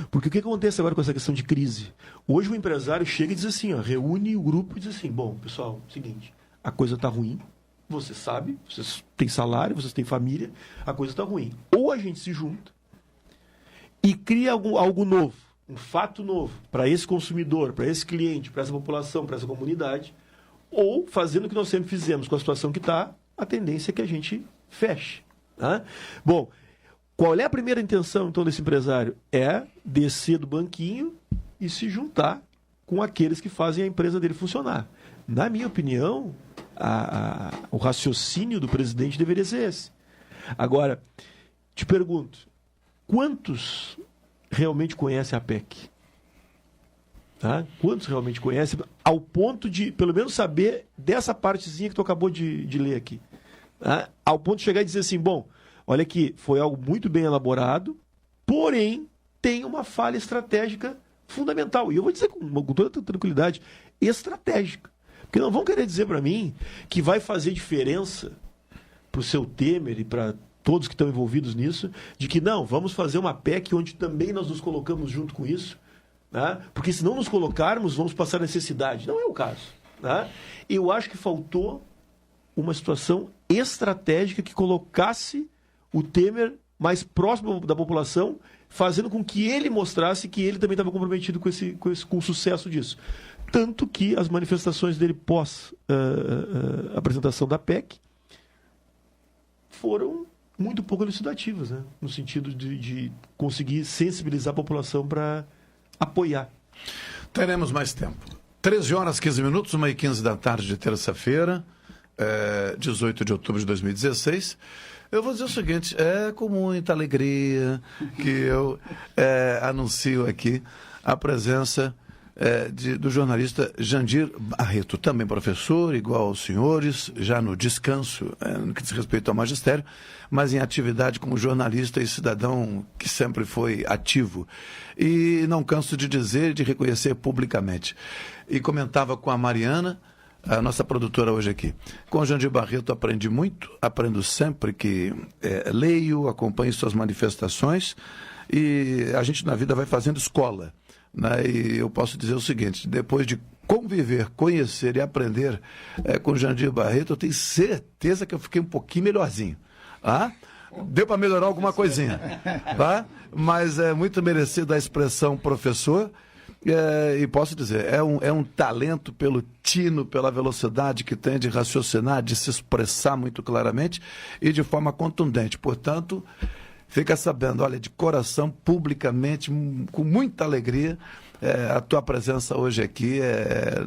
porque o que acontece agora com essa questão de crise? Hoje o empresário chega e diz assim, reúne o grupo e diz assim, bom, pessoal, seguinte, a coisa está ruim, você sabe, vocês têm salário, vocês têm família, a coisa está ruim. Ou a gente se junta e cria algo novo, um fato novo para esse consumidor, para esse cliente, para essa população, para essa comunidade, ou fazendo o que nós sempre fizemos com a situação que está, a tendência é que a gente feche. Bom, qual é a primeira intenção, então, desse empresário? É descer do banquinho e se juntar com aqueles que fazem a empresa dele funcionar. Na minha opinião, o raciocínio do presidente deveria ser esse. Agora, te pergunto, quantos realmente conhecem a PEC? Quantos realmente conhecem, ao ponto de, pelo menos, saber dessa partezinha que tu acabou de ler aqui? Ao ponto de chegar e dizer assim, bom, olha aqui, foi algo muito bem elaborado, porém, tem uma falha estratégica fundamental. E eu vou dizer com toda tranquilidade, estratégica. Porque não vão querer dizer para mim que vai fazer diferença para o seu Temer e para todos que estão envolvidos nisso, de que não, vamos fazer uma PEC onde também nós nos colocamos junto com isso, porque se não nos colocarmos, vamos passar necessidade. Não é o caso. Eu acho que faltou uma situação estratégica que colocasse o Temer mais próximo da população, fazendo com que ele mostrasse que ele também estava comprometido com o sucesso disso. Tanto que as manifestações dele pós apresentação da PEC foram muito pouco elucidativas, no sentido de conseguir sensibilizar a população para apoiar. Teremos mais tempo. 13 horas, 15 minutos, 1h15 da tarde de terça-feira, 18 de outubro de 2016. Eu vou dizer o seguinte, é com muita alegria que eu anuncio aqui a presença do jornalista Jandir Barreto, também professor, igual aos senhores, já no descanso, no que diz respeito ao magistério, mas em atividade como jornalista e cidadão que sempre foi ativo. E não canso de dizer e de reconhecer publicamente. E comentava com a Mariana, a nossa produtora hoje aqui. Com o Jandir Barreto aprendi muito, aprendo sempre que leio, acompanho suas manifestações, e a gente na vida vai fazendo escola. E eu posso dizer o seguinte, depois de conviver, conhecer e aprender com o Jandir Barreto, eu tenho certeza que eu fiquei um pouquinho melhorzinho. Deu para melhorar alguma coisinha. Mas é muito merecido a expressão professor, e posso dizer, é um talento pelo tino, pela velocidade que tem de raciocinar, de se expressar muito claramente e de forma contundente. Portanto, fica sabendo, olha, de coração, publicamente, com muita alegria, a tua presença hoje aqui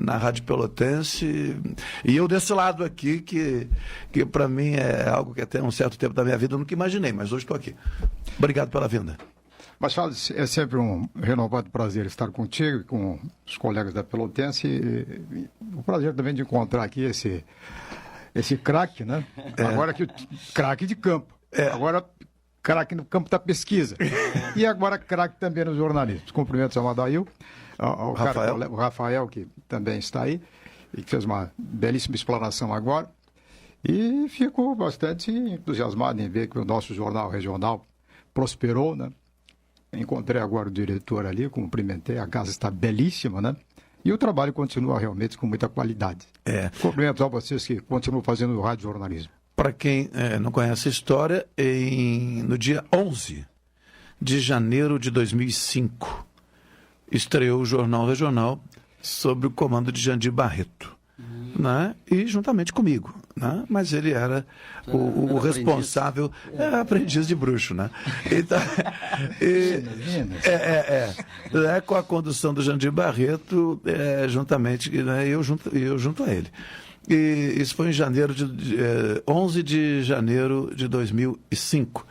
na Rádio Pelotense, e eu desse lado aqui, que para mim é algo que até um certo tempo da minha vida eu nunca imaginei, mas hoje estou aqui. Obrigado pela vinda. Machado, é sempre um renovado prazer estar contigo e com os colegas da Pelotense. E o prazer também de encontrar aqui esse craque, né? Agora que craque de campo. Agora craque no campo da pesquisa. E agora craque também no jornalismo. Cumprimentos ao Madail, ao Rafael, que também está aí, e que fez uma belíssima explanação agora. E fico bastante entusiasmado em ver que o nosso jornal regional prosperou, né? Encontrei agora o diretor ali, cumprimentei, a casa está belíssima, né? E o trabalho continua realmente com muita qualidade. Cumprimentos a vocês que continuam fazendo o rádio jornalismo. Para quem não conhece a história, no dia 11 de janeiro de 2005, estreou o Jornal Regional sob o comando de Jandir Barreto, né? E juntamente comigo, né? Mas ele era o responsável, aprendiz de bruxo, né? Então, com a condução do Jandir Barreto, juntamente, né? eu junto a ele. E isso foi em 11 de janeiro de 2005.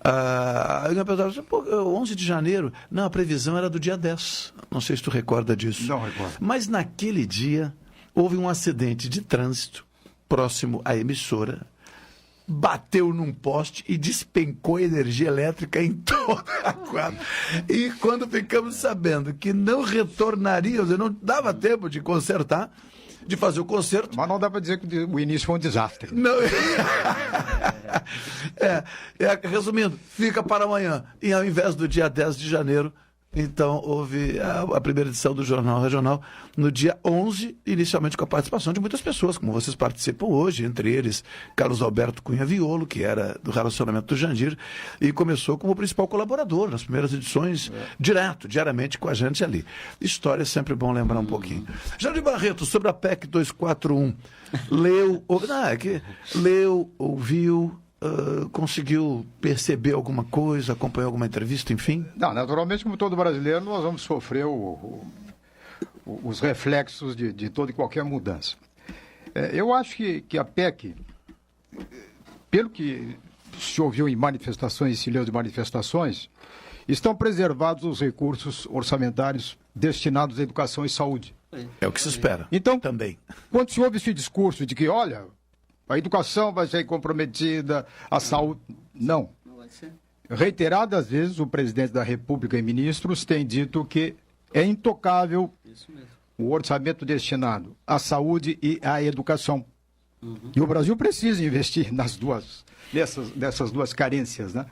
Aí eu pensava, 11 de janeiro? Não, a previsão era do dia 10. Não sei se tu recorda disso. Não recordo. Mas naquele dia houve um acidente de trânsito próximo à emissora, bateu num poste e despencou energia elétrica em toda a quadra. E quando ficamos sabendo que não retornaria, não dava tempo de consertar, de fazer o concerto. Mas não dá para dizer que o início foi um desastre. Não. Resumindo, fica para amanhã. E ao invés do dia 10 de janeiro, então houve a primeira edição do Jornal Regional no dia 11, inicialmente com a participação de muitas pessoas, como vocês participam hoje, entre eles Carlos Alberto Cunha Violo, que era do relacionamento do Jandir, e começou como principal colaborador nas primeiras edições, diariamente com a gente ali. História é sempre bom lembrar um pouquinho. Jandir Barreto, sobre a PEC 241, leu, ouviu, conseguiu perceber alguma coisa, acompanhou alguma entrevista, enfim? Não, naturalmente, como todo brasileiro, nós vamos sofrer os reflexos de toda e qualquer mudança. Eu acho que a PEC, pelo que se ouviu em manifestações e se leu de manifestações, estão preservados os recursos orçamentários destinados à educação e saúde. É o que se espera. Então, também. Quando se ouve esse discurso de que, olha, a educação vai ser comprometida, a saúde... Não. Vai ser. Reiteradas vezes, o presidente da República e ministros têm dito que é intocável o orçamento destinado à saúde e à educação. E o Brasil precisa investir nessas duas carências, né?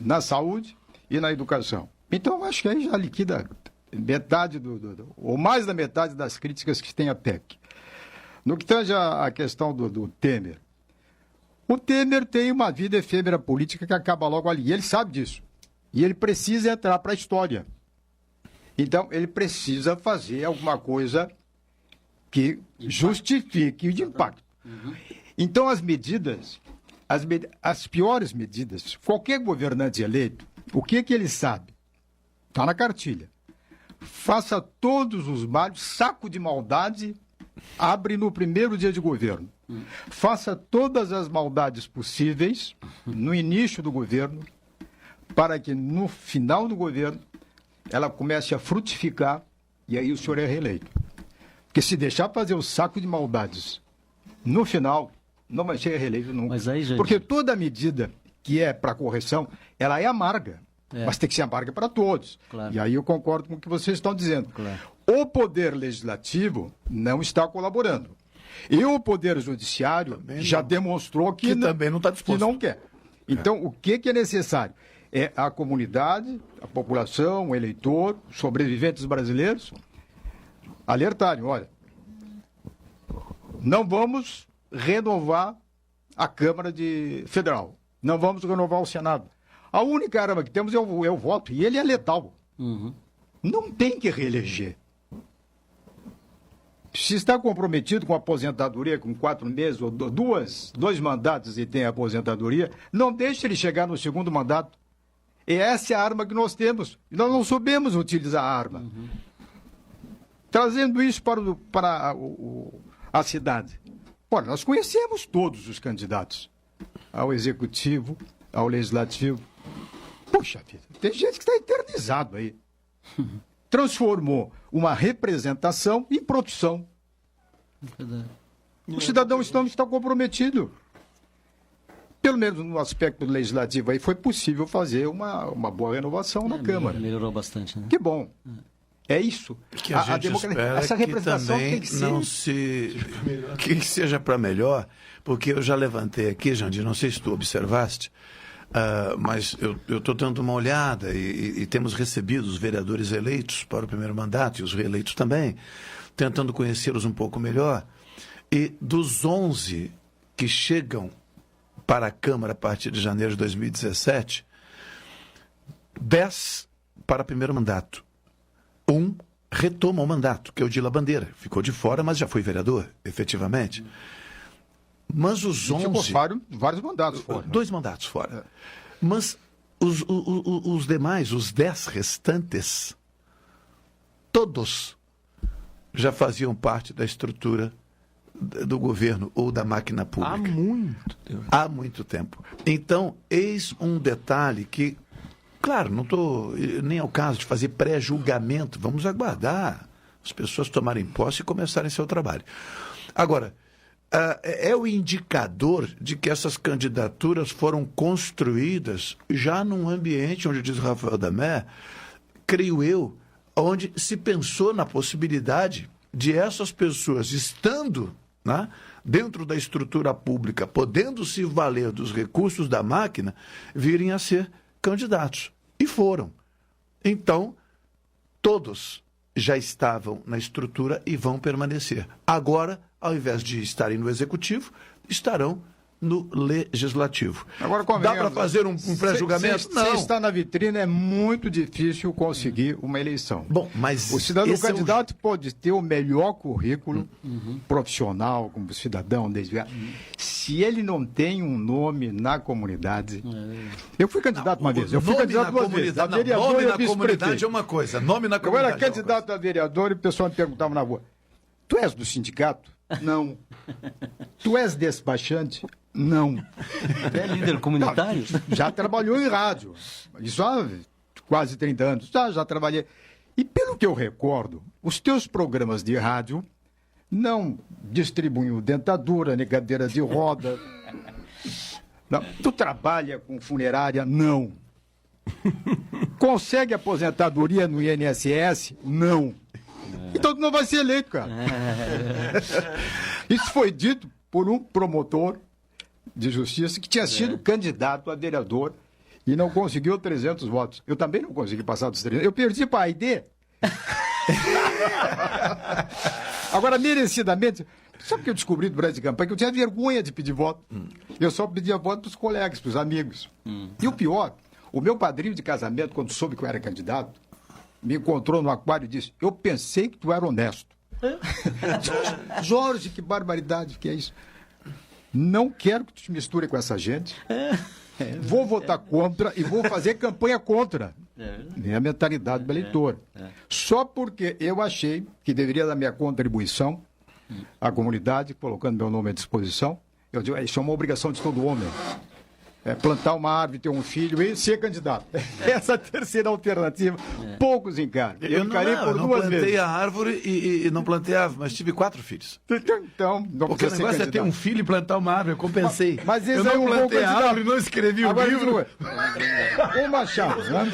Na saúde e na educação. Então, acho que aí já liquida metade ou mais da metade das críticas que tem a PEC. No que tange a questão do Temer, o Temer tem uma vida efêmera política que acaba logo ali. E ele sabe disso. E ele precisa entrar para a história. Então, ele precisa fazer alguma coisa que justifique o impacto. Então, as piores medidas, qualquer governante eleito, o que ele sabe? Está na cartilha. Faça todos os males, saco de maldade, abre no primeiro dia de governo. Faça todas as maldades possíveis no início do governo, para que no final do governo ela comece a frutificar e aí o senhor é reeleito. Porque se deixar fazer o saco de maldades no final, não vai ser reeleito nunca. Mas aí, gente... Porque toda medida que é para correção, ela é amarga. Mas tem que ser amarga para todos. Claro. E aí eu concordo com o que vocês estão dizendo. Claro. O Poder Legislativo não está colaborando. E o Poder Judiciário também já demonstrou que também não está disposto. Que não quer. Então, o que é necessário? É a comunidade, a população, o eleitor, os sobreviventes brasileiros, alertarem, olha, não vamos renovar a Câmara Federal, não vamos renovar o Senado. A única arma que temos é o voto, e ele é letal. Não tem que reeleger. Se está comprometido com a aposentadoria, com 4 meses, ou 2 mandatos e tem a aposentadoria, não deixe ele chegar no segundo mandato. E essa é a arma que nós temos. Nós não soubemos utilizar a arma. Trazendo isso para a cidade. Ora, nós conhecemos todos os candidatos ao Executivo, ao Legislativo. Puxa vida, tem gente que está eternizado aí. Transformou uma representação em produção. O cidadão está comprometido. Pelo menos no aspecto legislativo aí foi possível fazer uma boa renovação na Câmara. Melhorou bastante, né? Que bom. É isso. Que a gente espera essa representação que também tem que ser... não que seja para melhor, porque eu já levantei aqui, Jandir, não sei se tu observaste, mas eu estou dando uma olhada e temos recebido os vereadores eleitos para o primeiro mandato e os reeleitos também, tentando conhecê-los um pouco melhor. E dos 11 que chegam para a Câmara a partir de janeiro de 2017, 10 para primeiro mandato. Um retoma o mandato, que é o Dila Bandeira. Ficou de fora, mas já foi vereador, efetivamente. Mas os 11... Ficou vários mandatos fora. 2 mandatos fora. Mas os demais, os 10 restantes, todos já faziam parte da estrutura do governo ou da máquina pública. Há muito tempo. Então, eis um detalhe que, claro, não estou nem ao caso de fazer pré-julgamento. Vamos aguardar as pessoas tomarem posse e começarem seu trabalho. Agora, é o indicador de que essas candidaturas foram construídas já num ambiente onde, diz Rafael Damer, creio eu, onde se pensou na possibilidade de essas pessoas estando, né, dentro da estrutura pública, podendo se valer dos recursos da máquina, virem a ser candidatos. E foram. Então, todos já estavam na estrutura e vão permanecer. Agora, ao invés de estarem no Executivo, estarão no Legislativo. Agora, dá para fazer um pré-julgamento? Não. Se está na vitrine, é muito difícil conseguir uma eleição. Bom, mas o cidadão candidato pode ter o melhor currículo profissional, como cidadão, se ele não tem um nome na comunidade. Eu fui candidato uma vez. Eu fui candidato duas vezes. Nome na comunidade é uma coisa. Nome na comunidade. Eu era candidato a vereador e o pessoal me perguntava na rua: tu és do sindicato? Não. Tu és despachante? Não. É líder comunitário? Não, já trabalhou em rádio. Isso há quase 30 anos. Já trabalhei. E pelo que eu recordo, os teus programas de rádio não distribuem dentadura, nem cadeira de roda. Não. Tu trabalha com funerária? Não. Consegue aposentadoria no INSS? Não. Então tu não vai ser eleito, cara. Isso foi dito por um promotor de justiça que tinha sido candidato a vereador e não conseguiu 300 votos. Eu também não consegui passar dos 300. Eu perdi para a AID. Agora, merecidamente... Sabe o que eu descobri durante a campanha? Que eu tinha vergonha de pedir voto. Eu só pedia voto para os colegas, para os amigos. E o pior, o meu padrinho de casamento, quando soube que eu era candidato, me encontrou no aquário e disse: eu pensei que tu era honesto. Jorge, que barbaridade que é isso. Não quero que tu te misture com essa gente. Vou votar contra e vou fazer campanha contra. É a mentalidade do eleitor. Só porque eu achei que deveria dar minha contribuição à comunidade, colocando meu nome à disposição. Eu digo, isso é uma obrigação de todo homem. Plantar uma árvore, ter um filho e ser candidato. Essa terceira alternativa, poucos encaram. Eu encarei por duas vezes. Eu não plantei a árvore e não plantei a árvore, mas tive 4 filhos. Então, não porque o negócio é ter um filho e plantar uma árvore, eu compensei. Mas esse eu não plantei a árvore, não escrevi o livro. O Machado, né?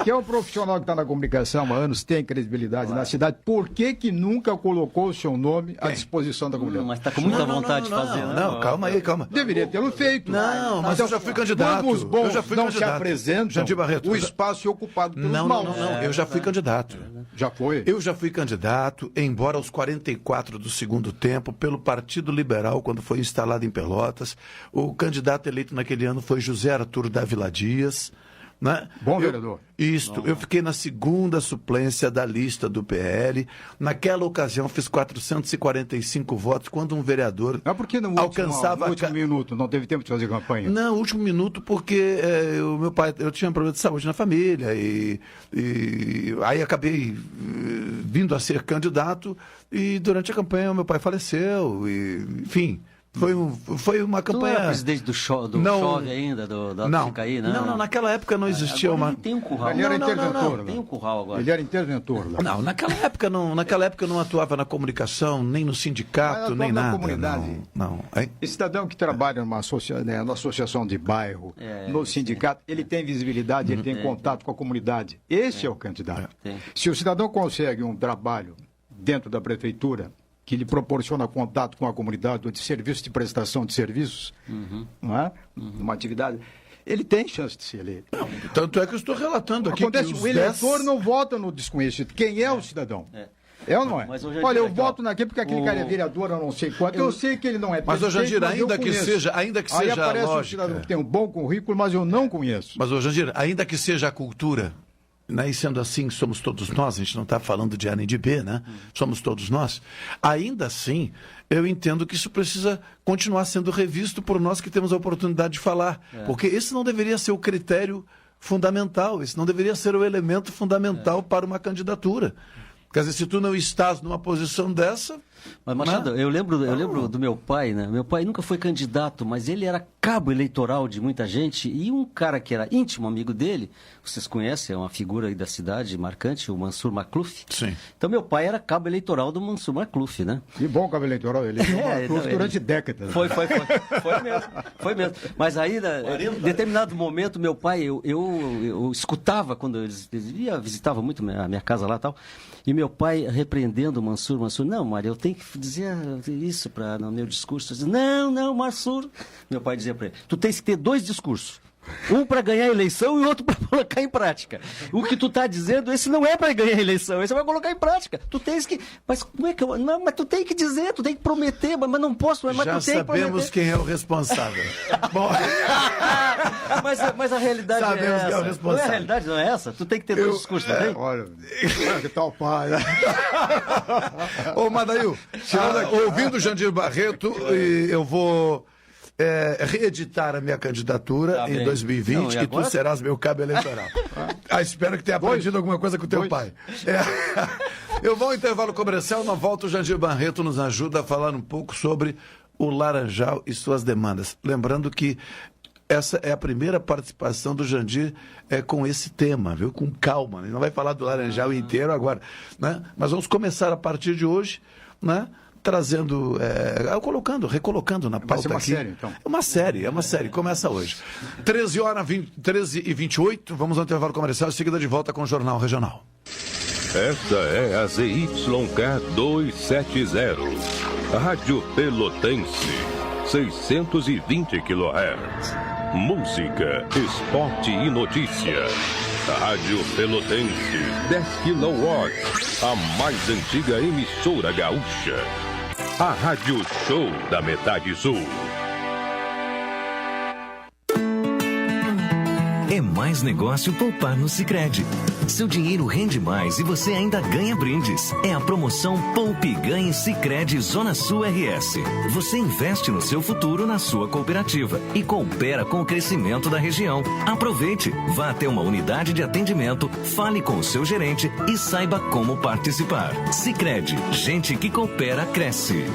Que é um profissional que está na comunicação há anos, tem credibilidade na cidade, por que nunca colocou o seu nome à disposição da comunidade? Mas está com muita vontade de fazer. Não, calma aí, calma. Deveria tê-lo feito. Não, mas eu já fui candidato. Quando os bons já fui não candidato. se apresentam, Jandir Barreto, o espaço é ocupado pelos maus. Não, eu já fui candidato. Já foi? Eu já fui candidato, embora aos 44 do segundo tempo, pelo Partido Liberal, quando foi instalado em Pelotas. O candidato eleito naquele ano foi José Arthur Dávila Dias, Né? Bom vereador. Eu fiquei na segunda suplência da lista do PL. Naquela ocasião fiz 445 votos, quando um vereador porque no alcançava... no último minuto, não teve tempo de fazer campanha? Não, último minuto, porque o meu pai, eu tinha um problema de saúde na família e aí acabei vindo a ser candidato e durante a campanha o meu pai faleceu e, enfim... Foi uma campanha... Tu era presidente do Chove ainda, não. Ficaí, Não, naquela época não existia agora uma... Ele tem um curral. Ele era interventor. Tem um curral agora. Ele era interventor. Não, naquela época eu não atuava na comunicação, nem no sindicato, nem nada. Comunidade. Não. Esse cidadão que trabalha numa associação de bairro, no sindicato, ele tem visibilidade, ele tem contato com a comunidade. Esse é o candidato. Se o cidadão consegue um trabalho dentro da prefeitura, que lhe proporciona contato com a comunidade, de serviço de prestação de serviços, não é? Uma atividade, ele tem chance de ser eleito. Tanto é que eu estou relatando aqui Acontece, o eleitor não vota no desconhecido. Quem é o cidadão? É ou não é? Olha, eu voto naquele porque aquele cara é vereador, eu não sei quanto. Eu sei que ele não é presidente. Mas, ô Jandir, ainda que seja aí aparece um cidadão que tem um bom currículo, mas eu não conheço. Mas, ô Jandir, ainda que seja a cultura... Né? E sendo assim, somos todos nós, a gente não está falando de A nem de B, né? Somos todos nós. Ainda assim, eu entendo que isso precisa continuar sendo revisto por nós que temos a oportunidade de falar. Porque esse não deveria ser o critério fundamental, esse não deveria ser o elemento fundamental para uma candidatura. Quer dizer, se tu não estás numa posição dessa... Mas, Machado, eu lembro do meu pai, né? Meu pai nunca foi candidato, mas ele era cabo eleitoral de muita gente, e um cara que era íntimo amigo dele, vocês conhecem, é uma figura aí da cidade marcante, o Mansur Macluf. Sim. Então meu pai era cabo eleitoral do Mansur Macluf, né? Que bom cabo eleitoral, ele durante décadas. Foi mesmo. Mas aí, em determinado momento, meu pai, eu escutava quando eles visitavam muito a minha casa lá e tal, e meu pai repreendendo o Mansur, não, Maria, eu tenho que dizer isso no meu discurso. Eu disse, não, Mansur. Meu pai dizia para ele, tu tens que ter 2 discursos. Um para ganhar a eleição e outro para colocar em prática. O que tu está dizendo, esse não é para ganhar a eleição, esse é para colocar em prática. Tu tens que... Mas como é que eu... Não, mas tu tem que dizer, tu tem que prometer, mas não posso... Mas já tu tem sabemos quem é o responsável. Bom, mas a realidade sabemos é essa. Quem é o responsável. Não é a realidade, não é essa? Tu tem que ter 2 discursos também. Olha, que tal pai, né? Ô, Madail, ouvindo o Jandir Barreto, eu vou... reeditar a minha candidatura em 2020 e tu serás meu cabo eleitoral. Espero que tenha aprendido alguma coisa com o teu pai. Eu vou ao intervalo comercial, na volta o Jandir Barreto nos ajuda a falar um pouco sobre o Laranjal e suas demandas. Lembrando que essa é a primeira participação do Jandir com esse tema, viu? Com calma. Ele não vai falar do Laranjal inteiro agora, né? Mas vamos começar a partir de hoje, né? Trazendo, recolocando na pauta uma aqui. Série, então. É uma série, começa hoje. 13h28, vamos ao intervalo comercial, em seguida de volta com o Jornal Regional. Esta é a ZYK 270, Rádio Pelotense, 620 kHz. Música, esporte e notícia. Rádio Pelotense, 10 kW, a mais antiga emissora gaúcha. A Rádio Show da Metade Sul. É mais negócio poupar no Sicredi. Seu dinheiro rende mais e você ainda ganha brindes. É a promoção Poupe e Ganhe Sicredi Zona Sul RS. Você investe no seu futuro na sua cooperativa e coopera com o crescimento da região. Aproveite, vá até uma unidade de atendimento, fale com o seu gerente e saiba como participar. Sicredi, gente que coopera cresce.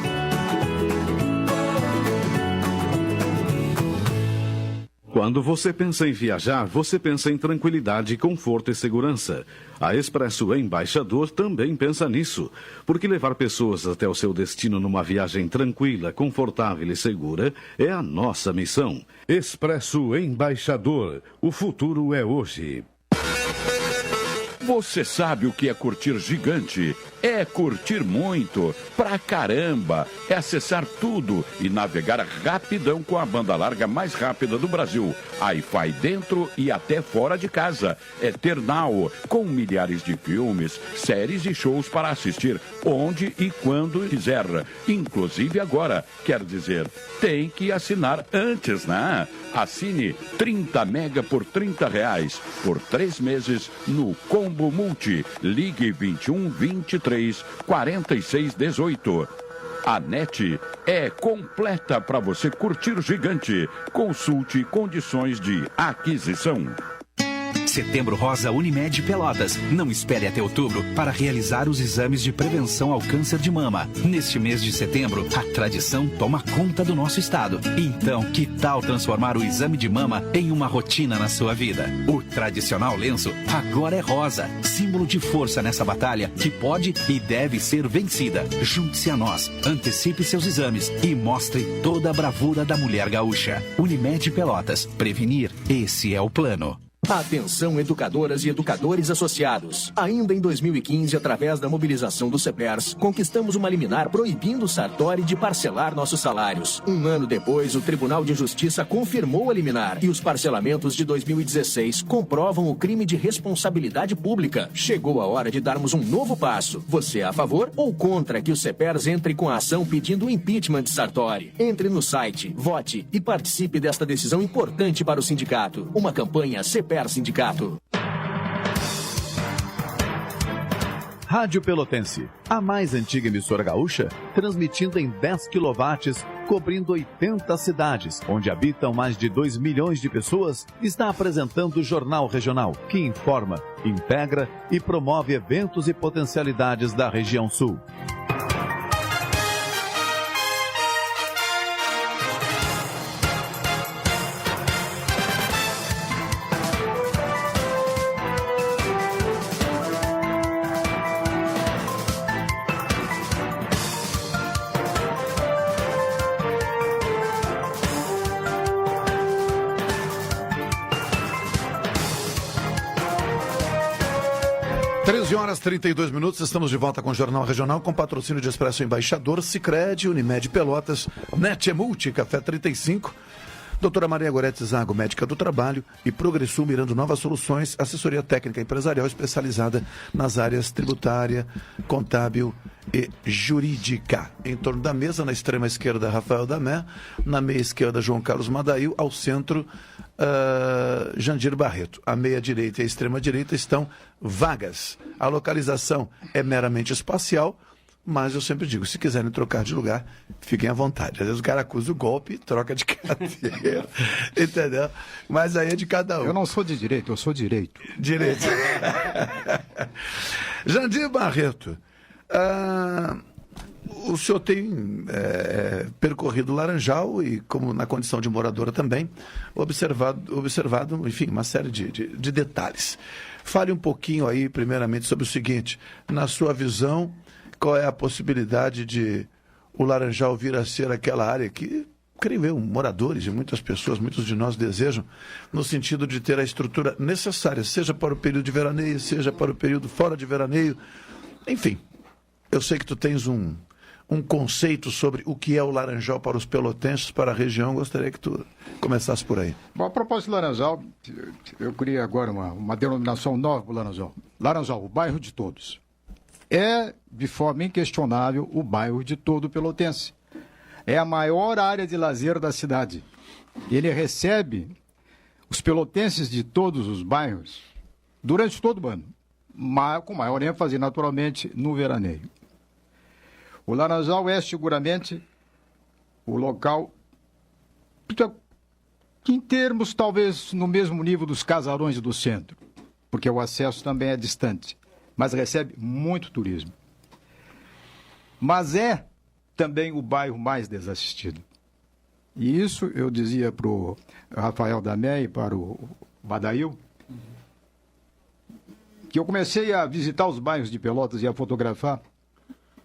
Quando você pensa em viajar, você pensa em tranquilidade, conforto e segurança. A Expresso Embaixador também pensa nisso, porque levar pessoas até o seu destino numa viagem tranquila, confortável e segura é a nossa missão. Expresso Embaixador, o futuro é hoje. Você sabe o que é curtir gigante é curtir muito, pra caramba, é acessar tudo e navegar rapidão com a banda larga mais rápida do Brasil. Wi-Fi dentro e até fora de casa. É ter Now, com milhares de filmes, séries e shows para assistir onde e quando quiser. Inclusive agora, quer dizer, tem que assinar antes, né? Assine 30 mega por R$30 por 3 meses no Combo Multi. Ligue 21 23 46 18. A NET é completa para você curtir gigante. Consulte condições de aquisição. Setembro Rosa Unimed Pelotas. Não espere até outubro para realizar os exames de prevenção ao câncer de mama. Neste mês de setembro, a tradição toma conta do nosso estado. Então, que tal transformar o exame de mama em uma rotina na sua vida? O tradicional lenço agora é rosa, símbolo de força nessa batalha que pode e deve ser vencida. Junte-se a nós, antecipe seus exames e mostre toda a bravura da mulher gaúcha. Unimed Pelotas. Prevenir, esse é o plano. Atenção, educadoras e educadores associados. Ainda em 2015, através da mobilização do CEPERS, conquistamos uma liminar proibindo o Sartori de parcelar nossos salários. Um ano depois, o Tribunal de Justiça confirmou a liminar e os parcelamentos de 2016 comprovam o crime de responsabilidade pública. Chegou a hora de darmos um novo passo. Você é a favor ou contra que o CEPERS entre com a ação pedindo o impeachment de Sartori? Entre no site, vote e participe desta decisão importante para o sindicato. Uma campanha CEPERS Sindicato. Rádio Pelotense, a mais antiga emissora gaúcha, transmitindo em 10 kW, cobrindo 80 cidades, onde habitam mais de 2 milhões de pessoas, está apresentando o Jornal Regional, que informa, integra e promove eventos e potencialidades da região sul. Horas 32 minutos, estamos de volta com o Jornal Regional, com patrocínio de Expresso Embaixador, Sicredi, Unimed Pelotas, NET Multi, Café 35, doutora Maria Gorete Zago, médica do trabalho, e Progressul Mirando Novas Soluções, assessoria técnica empresarial especializada nas áreas tributária, contábil e jurídica. Em torno da mesa, na extrema esquerda, Rafael Damé, na meia esquerda, João Carlos Madail, ao centro, Jandir Barreto. A meia direita e a extrema direita estão vagas. A localização é meramente espacial, mas eu sempre digo, se quiserem trocar de lugar, fiquem à vontade. Às vezes o cara acusa o golpe e troca de cadeira, entendeu? Mas aí é de cada um. Eu não sou de direito, eu sou direito. Direito. Jandir Barreto, o senhor tem percorrido Laranjal e, como na condição de moradora também, observado, enfim, uma série de detalhes. Fale um pouquinho aí, primeiramente, sobre o seguinte, na sua visão, qual é a possibilidade de o Laranjal vir a ser aquela área que, creio eu, moradores e muitas pessoas, muitos de nós desejam, no sentido de ter a estrutura necessária, seja para o período de veraneio, seja para o período fora de veraneio, enfim. Eu sei que tu tens um conceito sobre o que é o Laranjal para os pelotenses, para a região. Gostaria que tu começasse por aí. Bom, a propósito do Laranjal, eu criei agora uma denominação nova para o Laranjal. Laranjal, o bairro de todos. É, de forma inquestionável, o bairro de todo pelotense. É a maior área de lazer da cidade. Ele recebe os pelotenses de todos os bairros durante todo o ano, com maior ênfase, naturalmente, no veraneio. O Laranjal é seguramente o local, em termos talvez no mesmo nível dos casarões do centro, porque o acesso também é distante, mas recebe muito turismo. Mas é também o bairro mais desassistido. E isso eu dizia para o Rafael Damé e para o Badail, que eu comecei a visitar os bairros de Pelotas e a fotografar,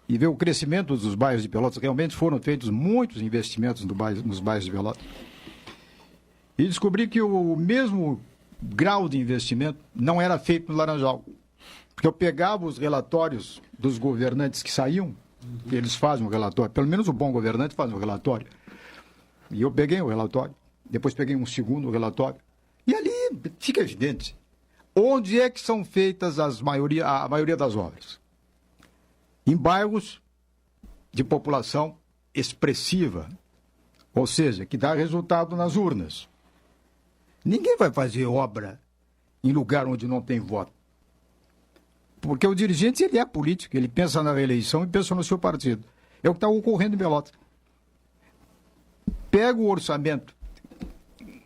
e ver o crescimento dos bairros de Pelotas. Realmente foram feitos muitos investimentos nos bairros de Pelotas. E descobri que o mesmo grau de investimento não era feito no Laranjal. Porque eu pegava os relatórios dos governantes que saíam, e eles fazem um relatório, pelo menos o bom governante faz um relatório. E eu peguei o relatório, depois peguei um segundo relatório, e ali fica evidente onde é que são feitas a maioria das obras. Em bairros de população expressiva, ou seja, que dá resultado nas urnas. Ninguém vai fazer obra em lugar onde não tem voto. Porque o dirigente, ele é político, ele pensa na reeleição e pensa no seu partido. É o que está ocorrendo em Pelotas. Pega o orçamento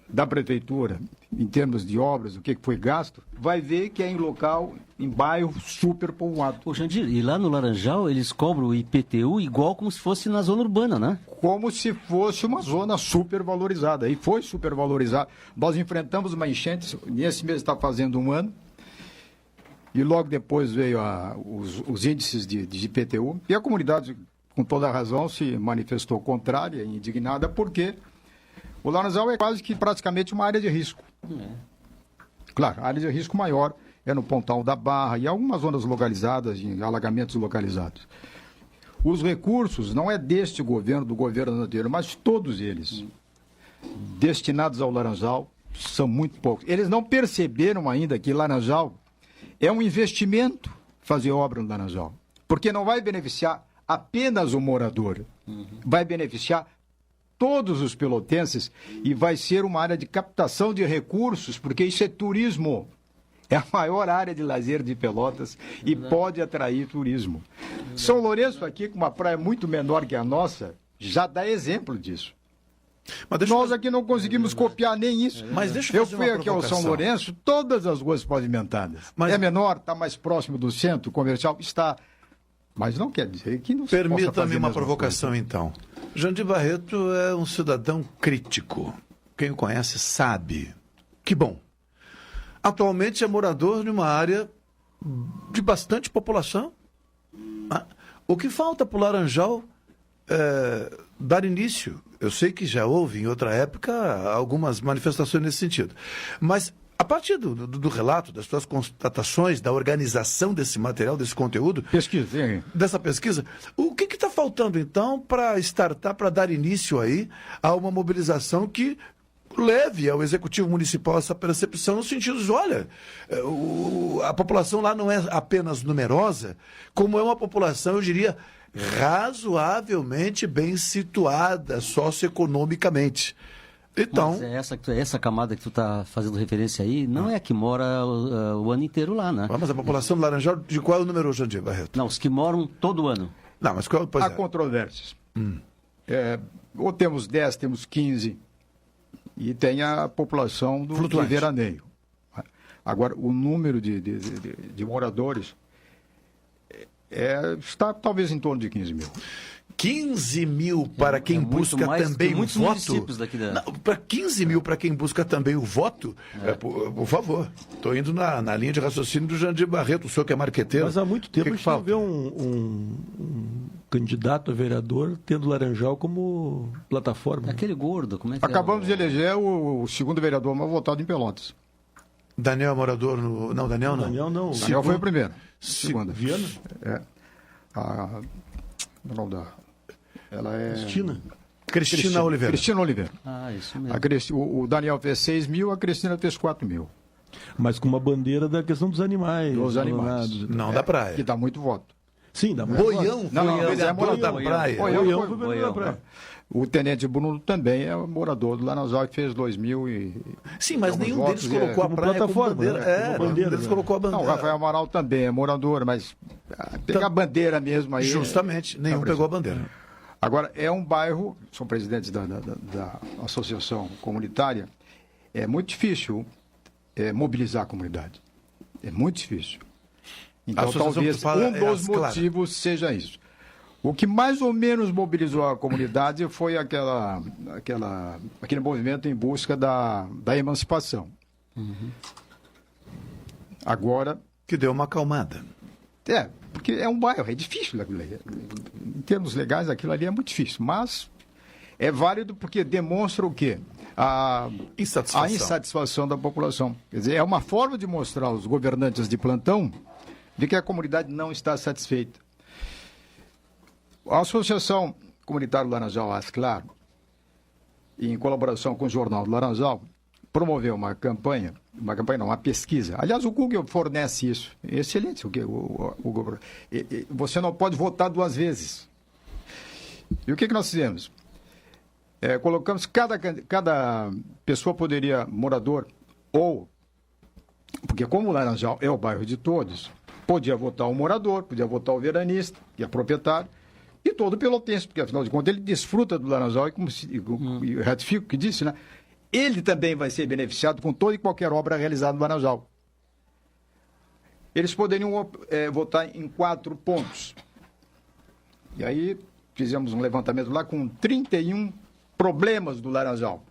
da prefeitura, em termos de obras, o que foi gasto, vai ver que é em local, em bairro super povoado. Ô, Jandir, e lá no Laranjal eles cobram o IPTU igual como se fosse na zona urbana, né? Como se fosse uma zona super valorizada. E foi super valorizada. Nós enfrentamos uma enchente, nesse mês está fazendo um ano, e logo depois veio os índices de IPTU, e a comunidade, com toda a razão, se manifestou contrária, indignada, porque o Laranjal é quase que praticamente uma área de risco. Claro, a área de risco maior é no Pontal da Barra e algumas zonas localizadas, em alagamentos localizados. Os recursos não é deste governo, do governo anterior, mas todos eles destinados ao Laranjal são muito poucos. Eles não perceberam ainda que Laranjal é um investimento fazer obra no Laranjal, porque não vai beneficiar apenas o morador, vai beneficiar todos os pelotenses e vai ser uma área de captação de recursos, porque isso é turismo. É a maior área de lazer de Pelotas e pode atrair turismo. São Lourenço, aqui, com uma praia muito menor que a nossa, já dá exemplo disso. Nós aqui não conseguimos copiar nem isso. Mas deixa eu fui aqui ao São Lourenço, todas as ruas pavimentadas. É menor, está mais próximo do centro comercial, está. Mas não quer dizer que não se possa fazer. Permita-me uma provocação, então. Jandir Barreto é um cidadão crítico. Quem o conhece sabe. Que bom. Atualmente é morador de uma área de bastante população. O que falta para o Laranjal é dar início. Eu sei que já houve, em outra época, algumas manifestações nesse sentido. Mas, a partir do relato, das suas constatações, da organização desse material, desse conteúdo, dessa pesquisa, o que está faltando, então, para startar, para dar início aí a uma mobilização que leve ao Executivo Municipal essa percepção no sentido de, olha, a população lá não é apenas numerosa, como é uma população, eu diria, razoavelmente bem situada socioeconomicamente. Então, mas essa camada que tu está fazendo referência aí não é a que mora o ano inteiro lá, né? Mas a população do Laranjal, de qual é o número, Jandir Barreto? Não, os que moram todo ano. Não, mas qual Há controvérsias. Ou temos 10, temos 15, e tem a população do veraneio. Agora, o número de moradores está talvez em torno de 15 mil. 15 mil para quem busca também o voto? Para 15 mil para quem busca também o voto? Por favor, estou indo na linha de raciocínio do Jandir Barreto, o senhor que é marqueteiro. Mas há muito tempo a gente não vê um candidato a vereador tendo Laranjal como plataforma. Aquele gordo, como é que Acabamos de eleger o segundo vereador mais votado em Pelotas. Daniel é morador no... Não, Daniel não. Daniel foi o primeiro. Segunda. Viana? Ela é... Cristina Oliveira. Cristina Oliveira. Isso mesmo. O Daniel fez 6 mil, a Cristina fez 4 mil. Mas com uma bandeira da questão dos animais. Dos animais. Não da praia. Que dá muito voto. Sim, dá muito voto. Vereador da praia. Boião. O tenente Bruno também é morador do Laranjal e fez 2 mil e... Sim, mas nenhum deles colocou a praia como bandeira. Nenhum deles colocou a bandeira. Não, o Rafael Amaral também é morador, mas pegar a bandeira mesmo aí... Justamente, nenhum pegou a bandeira. Agora, é um bairro, sou presidente da associação comunitária, é muito difícil mobilizar a comunidade. É muito difícil. Então, talvez um dos motivos seja isso. O que mais ou menos mobilizou a comunidade foi aquele movimento em busca da emancipação. Agora... Que deu uma acalmada. Porque é um bairro, é difícil aquilo ali. Em termos legais, aquilo ali é muito difícil. Mas é válido porque demonstra o quê? A insatisfação da população. Quer dizer, é uma forma de mostrar aos governantes de plantão de que a comunidade não está satisfeita. A Associação Comunitária do Laranjal, Asclar, em colaboração com o Jornal do Laranjal, promoveu uma pesquisa. Aliás, o Google fornece isso. Excelente. Você não pode votar 2 vezes. E o que nós fizemos? Colocamos cada pessoa poderia, morador, porque como o Laranjal é o bairro de todos, podia votar o morador, podia votar o veranista, que é proprietário, e todo o pelotense, porque afinal de contas ele desfruta do Laranjal e ratifico o que disse, né? Ele também vai ser beneficiado com toda e qualquer obra realizada no Laranjal. Eles poderiam votar em 4 pontos. E aí fizemos um levantamento lá com 31 problemas do Laranjal.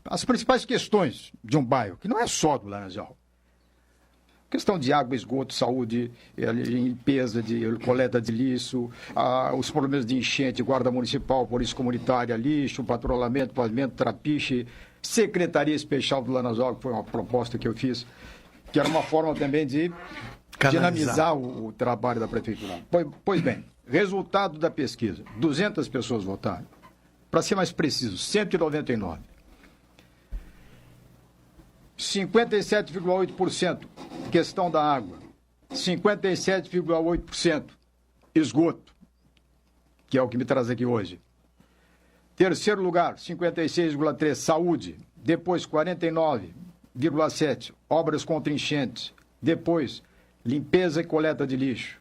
As principais questões de um bairro, que não é só do Laranjal. Questão de água, esgoto, saúde, limpeza, de coleta de lixo, os problemas de enchente, guarda municipal, polícia comunitária, lixo, patrulhamento, pavimento, trapiche, Secretaria Especial do Laranjal, que foi uma proposta que eu fiz, que era uma forma também de dinamizar o trabalho da prefeitura. Pois bem, resultado da pesquisa, 200 pessoas votaram. Para ser mais preciso, 199. 57,8% questão da água, 57,8% esgoto, que é o que me traz aqui hoje. Terceiro lugar, 56,3% saúde, depois 49,7% obras contra enchentes, depois limpeza e coleta de lixo,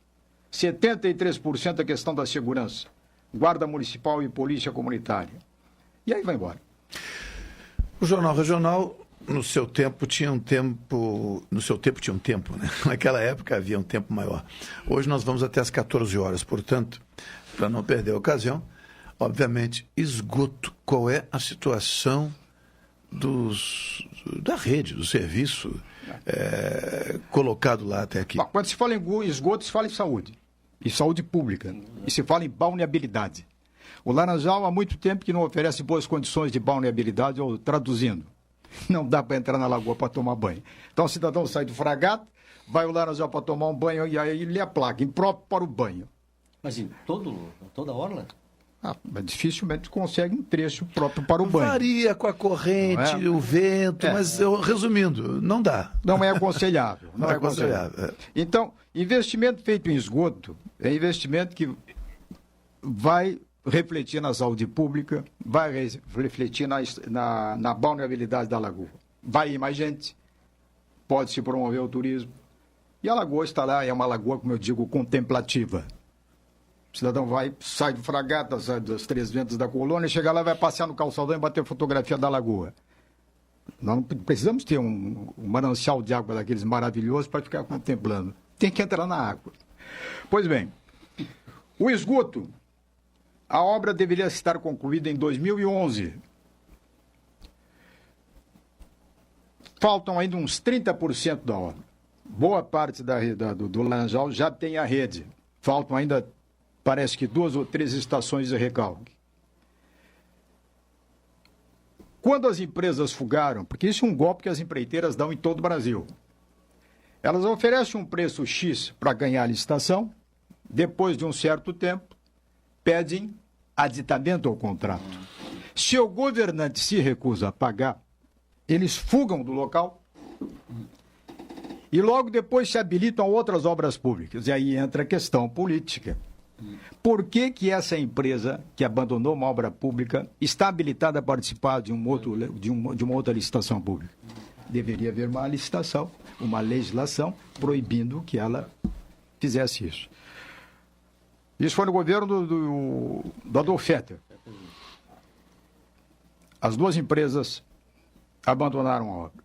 73% a questão da segurança, guarda municipal e polícia comunitária. E aí vai embora. O Jornal Regional, no seu tempo tinha um tempo, né? Naquela época havia um tempo maior. Hoje nós vamos até às 14 horas, portanto, para não perder a ocasião, obviamente, esgoto. Qual é a situação da rede, do serviço colocado lá até aqui? Bom, quando se fala em esgoto, se fala em saúde, e saúde pública, e se fala em balneabilidade. O Laranjal há muito tempo que não oferece boas condições de balneabilidade, ou traduzindo, não dá para entrar na lagoa para tomar banho. Então o cidadão sai do fragata, vai ao Laranjal para tomar um banho, e aí ele é a placa, impróprio para o banho. Mas em toda a orla? Mas dificilmente consegue um trecho próprio para o banho. Varia com a corrente, o vento, mas resumindo, não dá. Não é aconselhável. Não é aconselhável. Então, investimento feito em esgoto é investimento que vai refletir na saúde pública, vai refletir na balneabilidade da lagoa. Vai ir mais gente, pode se promover o turismo. E a lagoa está lá, é uma lagoa, como eu digo, contemplativa. O cidadão sai do fragata, sai das 3 ventas da colônia, chega lá, vai passear no calçadão e bater fotografia da lagoa. Nós não precisamos ter um manancial de água daqueles maravilhosos para ficar contemplando. Tem que entrar na água. Pois bem, o esgoto, a obra deveria estar concluída em 2011. Faltam ainda uns 30% da obra. Boa parte do Laranjal já tem a rede. Faltam ainda, parece que 2 ou 3 estações de recalque. Quando as empresas fugaram, porque isso é um golpe que as empreiteiras dão em todo o Brasil, elas oferecem um preço X para ganhar a licitação, depois de um certo tempo, pedem aditamento ao contrato. Se o governante se recusa a pagar, eles fugam do local e logo depois se habilitam a outras obras públicas. E aí entra a questão política. Por que essa empresa que abandonou uma obra pública está habilitada a participar de uma outra licitação pública? Deveria haver uma licitação, uma legislação proibindo que ela fizesse isso. Isso foi no governo do Adolfo Fetter. As 2 empresas abandonaram a obra.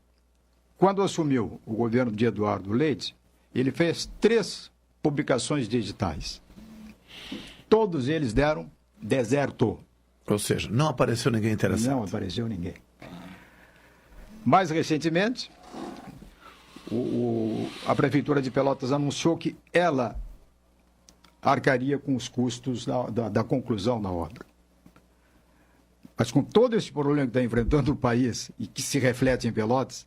Quando assumiu o governo de Eduardo Leite, ele fez 3 publicações digitais. Todos eles deram deserto. Ou seja, não apareceu ninguém interessado. Não apareceu ninguém. Mais recentemente, a Prefeitura de Pelotas anunciou que ela arcaria com os custos da conclusão da obra. Mas com todo esse problema que está enfrentando o país e que se reflete em Pelotas,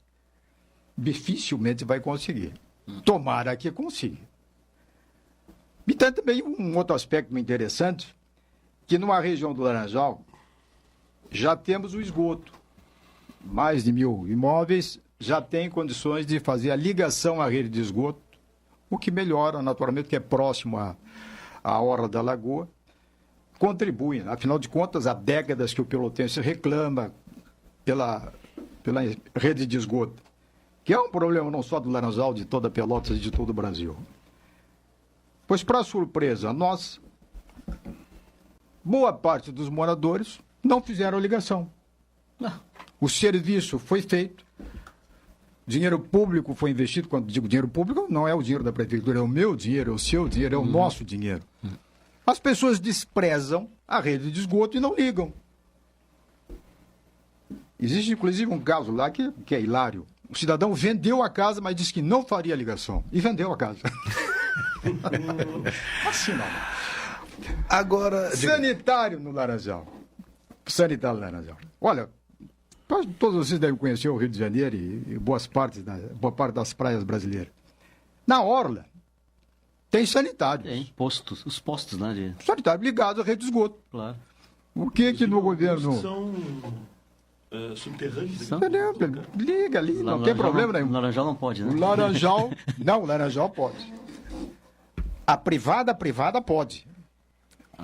dificilmente vai conseguir. Tomara que consiga. E tem também um outro aspecto interessante, que numa região do Laranjal já temos o esgoto. Mais de 1.000 imóveis já têm condições de fazer a ligação à rede de esgoto, o que melhora, naturalmente, que é próximo à orla da lagoa, contribui. Afinal de contas, há décadas que o pelotense reclama pela rede de esgoto, que é um problema não só do Laranjal, de toda Pelotas e de todo o Brasil. Pois, para surpresa nossa, boa parte dos moradores não fizeram a ligação. O serviço foi feito, dinheiro público foi investido. Quando digo dinheiro público, não é o dinheiro da prefeitura, é o meu dinheiro, é o seu dinheiro, é o nosso dinheiro. As pessoas desprezam a rede de esgoto e não ligam. Existe, inclusive, um caso lá que é hilário. O cidadão vendeu a casa, mas disse que não faria ligação. E vendeu a casa. Assim não. Agora... Sanitário no Laranjal. Sanitário no Laranjal. Olha, todos vocês devem conhecer o Rio de Janeiro e boa parte das praias brasileiras. Na orla, tem sanitários. Tem postos, os postos, né? Sanitário ligado à rede de esgoto. Claro. O que no governo... São subterrâneos. Liga ali, não tem problema nenhum. O Laranjal não pode, né? O Laranjal pode. A privada pode.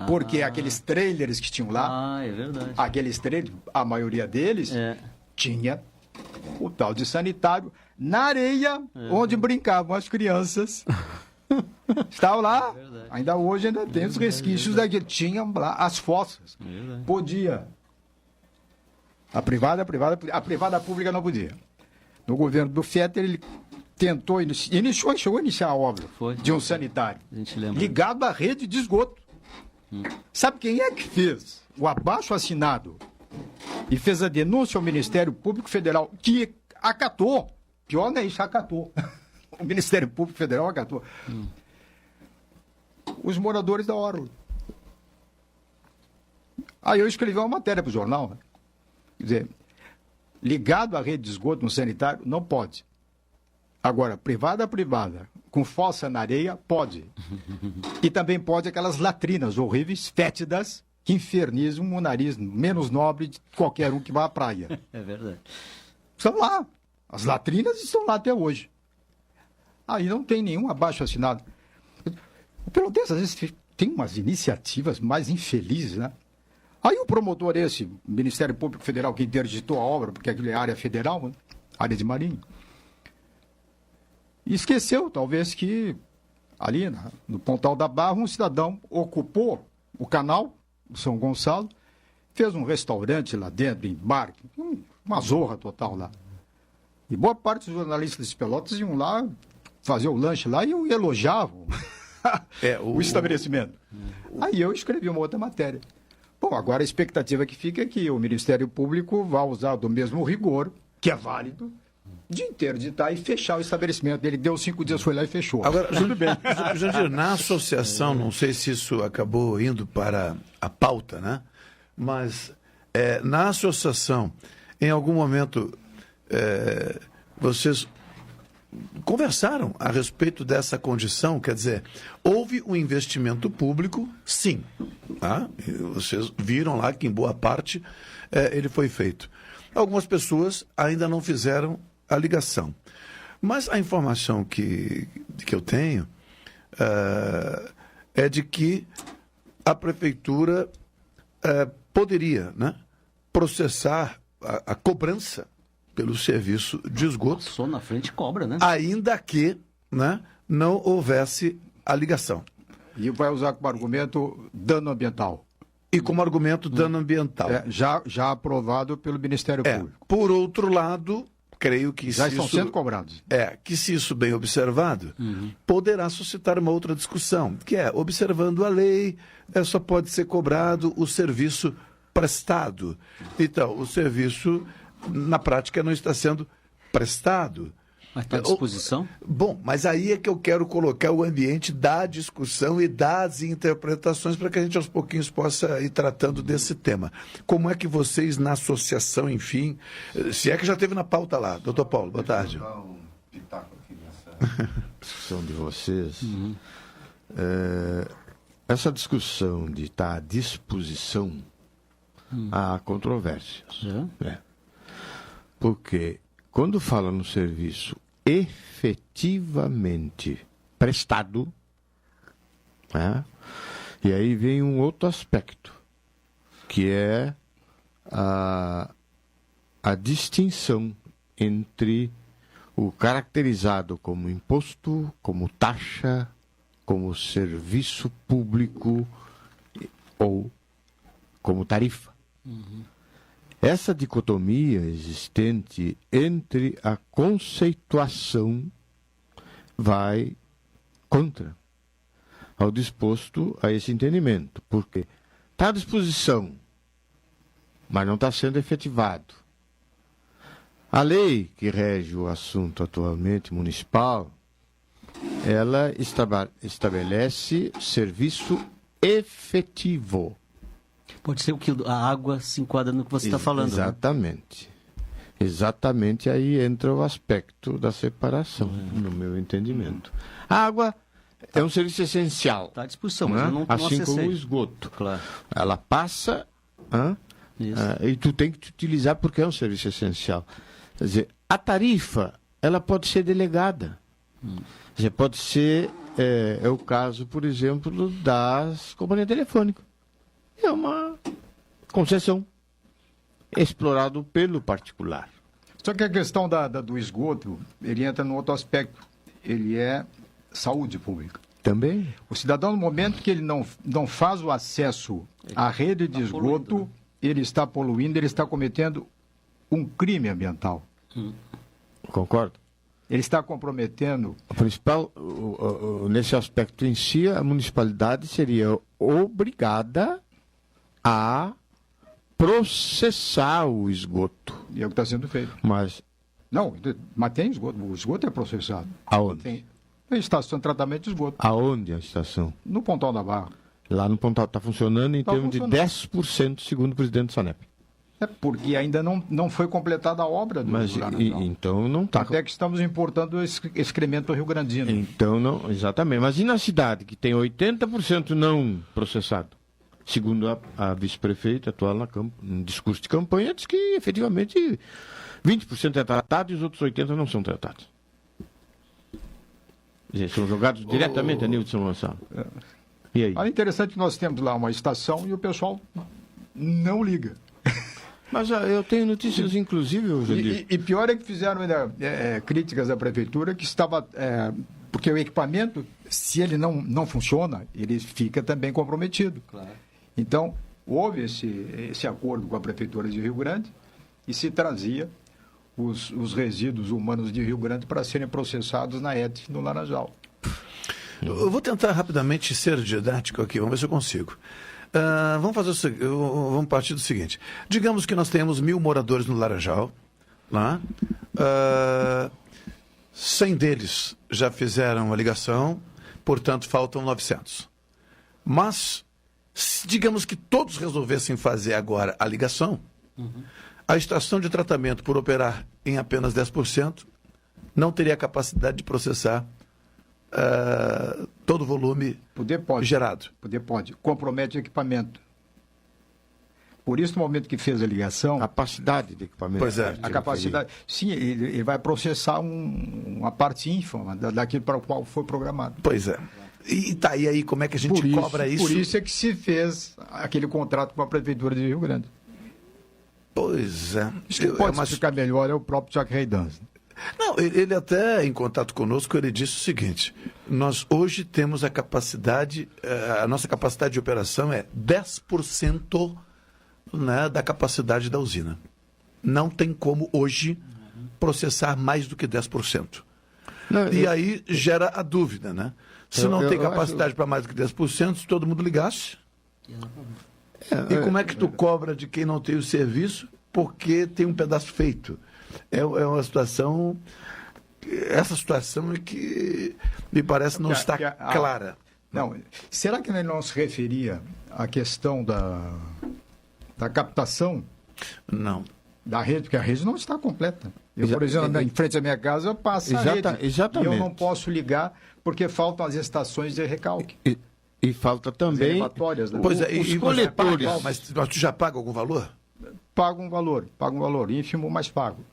Porque aqueles trailers que tinham lá, é verdade. Aqueles trailers, a maioria deles, tinha o tal de sanitário na areia, onde brincavam as crianças. Estavam lá, ainda hoje tem os resquícios daquilo. Tinham lá as fossas. Podia. A privada pública não podia. No governo do Fetter, ele tentou, chegou a iniciar a obra de um sanitário ligado à rede de esgoto. Sabe quem é que fez o abaixo-assinado e fez a denúncia ao Ministério Público Federal, que acatou? Pior não é isso, acatou. O Ministério Público Federal acatou. Os moradores da orla. Aí eu escrevi uma matéria para o jornal, né? Quer dizer, ligado à rede de esgoto no sanitário, não pode. Agora, privada, com fossa na areia, pode. E também pode aquelas latrinas horríveis, fétidas, que infernizam o nariz menos nobre de qualquer um que vá à praia. É verdade. Estão lá. As latrinas estão lá até hoje. Aí não tem nenhum abaixo-assinado. O Pelotense, às vezes, tem umas iniciativas mais infelizes, né? Aí o promotor o Ministério Público Federal, que interditou a obra, porque aquilo é área federal, né? Área de marinho, esqueceu, talvez, que ali no Pontal da Barra, um cidadão ocupou o canal do São Gonçalo, fez um restaurante lá dentro, embarque, uma zorra total lá. E boa parte dos jornalistas de Pelotas iam lá fazer o lanche lá e elogiavam o estabelecimento. Aí eu escrevi uma outra matéria. Bom, agora a expectativa que fica é que o Ministério Público vá usar do mesmo rigor, que é válido, de interditar e fechar o estabelecimento. Ele deu 5 dias, foi lá e fechou. Agora, tudo bem. Jandir, na associação, não sei se isso acabou indo para a pauta, né? Mas na associação, em algum momento, vocês conversaram a respeito dessa condição? Quer dizer, houve um investimento público, sim. Tá? Vocês viram lá que, em boa parte, ele foi feito. Algumas pessoas ainda não fizeram a ligação. Mas a informação que eu tenho é de que a prefeitura poderia, né, processar a cobrança pelo serviço de esgoto. Passou na frente, cobra, né? Ainda que, né, não houvesse a ligação. E vai usar como argumento dano ambiental. E como argumento dano ambiental. Já aprovado pelo Ministério Público. Por outro lado, creio que já estão sendo cobrados. Que se isso bem observado, poderá suscitar uma outra discussão, que é, observando a lei, só pode ser cobrado o serviço prestado. Então, o serviço, na prática, não está sendo prestado. Mas está à disposição? Bom, mas aí é que eu quero colocar o ambiente da discussão e das interpretações para que a gente aos pouquinhos possa ir tratando desse tema. Como é que vocês, na associação, enfim, se é que já teve na pauta lá. Doutor Paulo, boa tarde. Vou dar um pitaco aqui nessa discussão de vocês. essa discussão de estar à disposição, há controvérsias. Né? Porque quando fala no serviço efetivamente prestado, né? E aí vem um outro aspecto, que é a distinção entre o caracterizado como imposto, como taxa, como serviço público ou como tarifa. Essa dicotomia existente entre a conceituação vai contra ao disposto a esse entendimento, porque está à disposição, mas não está sendo efetivado. A lei que rege o assunto atualmente municipal, ela estabelece serviço efetivo. Pode ser o que a água se enquadra no que você está falando. Exatamente. Né? Exatamente aí entra o aspecto da separação, no meu entendimento. A água é um serviço essencial. Está à disposição, mas eu não assim acessei. como o esgoto. Claro. Ela passa e tu tem que te utilizar porque é um serviço essencial. Quer dizer, a tarifa, ela pode ser delegada. Quer dizer, pode ser, é o caso, por exemplo, das companhias telefônicas. É uma concessão explorado pelo particular. Só que a questão do esgoto, ele entra num outro aspecto. Ele é saúde pública. Também. O cidadão, no momento que ele não faz o acesso à rede de esgoto, ele está poluindo, ele está cometendo um crime ambiental. Concordo. Ele está comprometendo... O principal, nesse aspecto em si, a municipalidade seria obrigada a processar o esgoto. E é o que está sendo feito. Mas tem esgoto. O esgoto é processado. Aonde? Tem estação de tratamento de esgoto. Aonde a estação? No Pontal da Barra. Lá no Pontal está funcionando em termos de 10%, segundo o presidente Sanep. É porque ainda não foi completada a obra do então não está. Até que estamos importando excremento rio-grandino. Então não, exatamente. Mas e na cidade que tem 80% não processado? Segundo a vice-prefeita atual no discurso de campanha, diz que efetivamente 20% é tratado e os outros 80% não são tratados. Quer dizer, são jogados diretamente a nível de São Gonçalo. E aí? É interessante que nós temos lá uma estação e o pessoal não liga. Mas eu tenho notícias, inclusive, hoje. E pior é que fizeram ainda críticas à prefeitura que estava... porque o equipamento, se ele não funciona, ele fica também comprometido. Claro. Então, houve esse acordo com a prefeitura de Rio Grande e se trazia os resíduos humanos de Rio Grande para serem processados na ET no Laranjal. Eu vou tentar rapidamente ser didático aqui, vamos ver se eu consigo. Vamos partir do seguinte. Digamos que nós temos 1.000 moradores no Laranjal. Lá. 100 deles já fizeram a ligação, portanto faltam 900. Mas, digamos que todos resolvessem fazer agora a ligação, a estação de tratamento, por operar em apenas 10%, não teria capacidade de processar todo o volume gerado. Pode. Compromete o equipamento. Por isso, no momento que fez a ligação... Capacidade de equipamento. Pois é. A capacidade... Sim, ele vai processar uma parte ínfima daquilo para o qual foi programado. Pois é. E aí como é que a gente cobra isso? Por isso é que se fez aquele contrato com a Prefeitura de Rio Grande. Pois é. Acho que pode explicar melhor é o próprio Jack Reidans. Não, ele até, em contato conosco, ele disse o seguinte: nós hoje temos a capacidade, a nossa capacidade de operação é 10%, né, da capacidade da usina. Não tem como hoje processar mais do que 10%. E aí gera a dúvida, né? Se não tem capacidade para mais do que 10%, se todo mundo ligasse. E como é que tu cobra de quem não tem o serviço porque tem um pedaço feito? É uma situação... Essa situação é que me parece não está clara. Não, será que ele não se referia à questão da captação? Não. Da rede, porque a rede não está completa. Eu, por exemplo, em frente à minha casa, passa a rede. Exatamente. E eu não posso ligar porque faltam as estações de recalque. E falta também... Pois é, os coletores. Mas tu já paga algum valor? Pago um valor ínfimo, mas pago.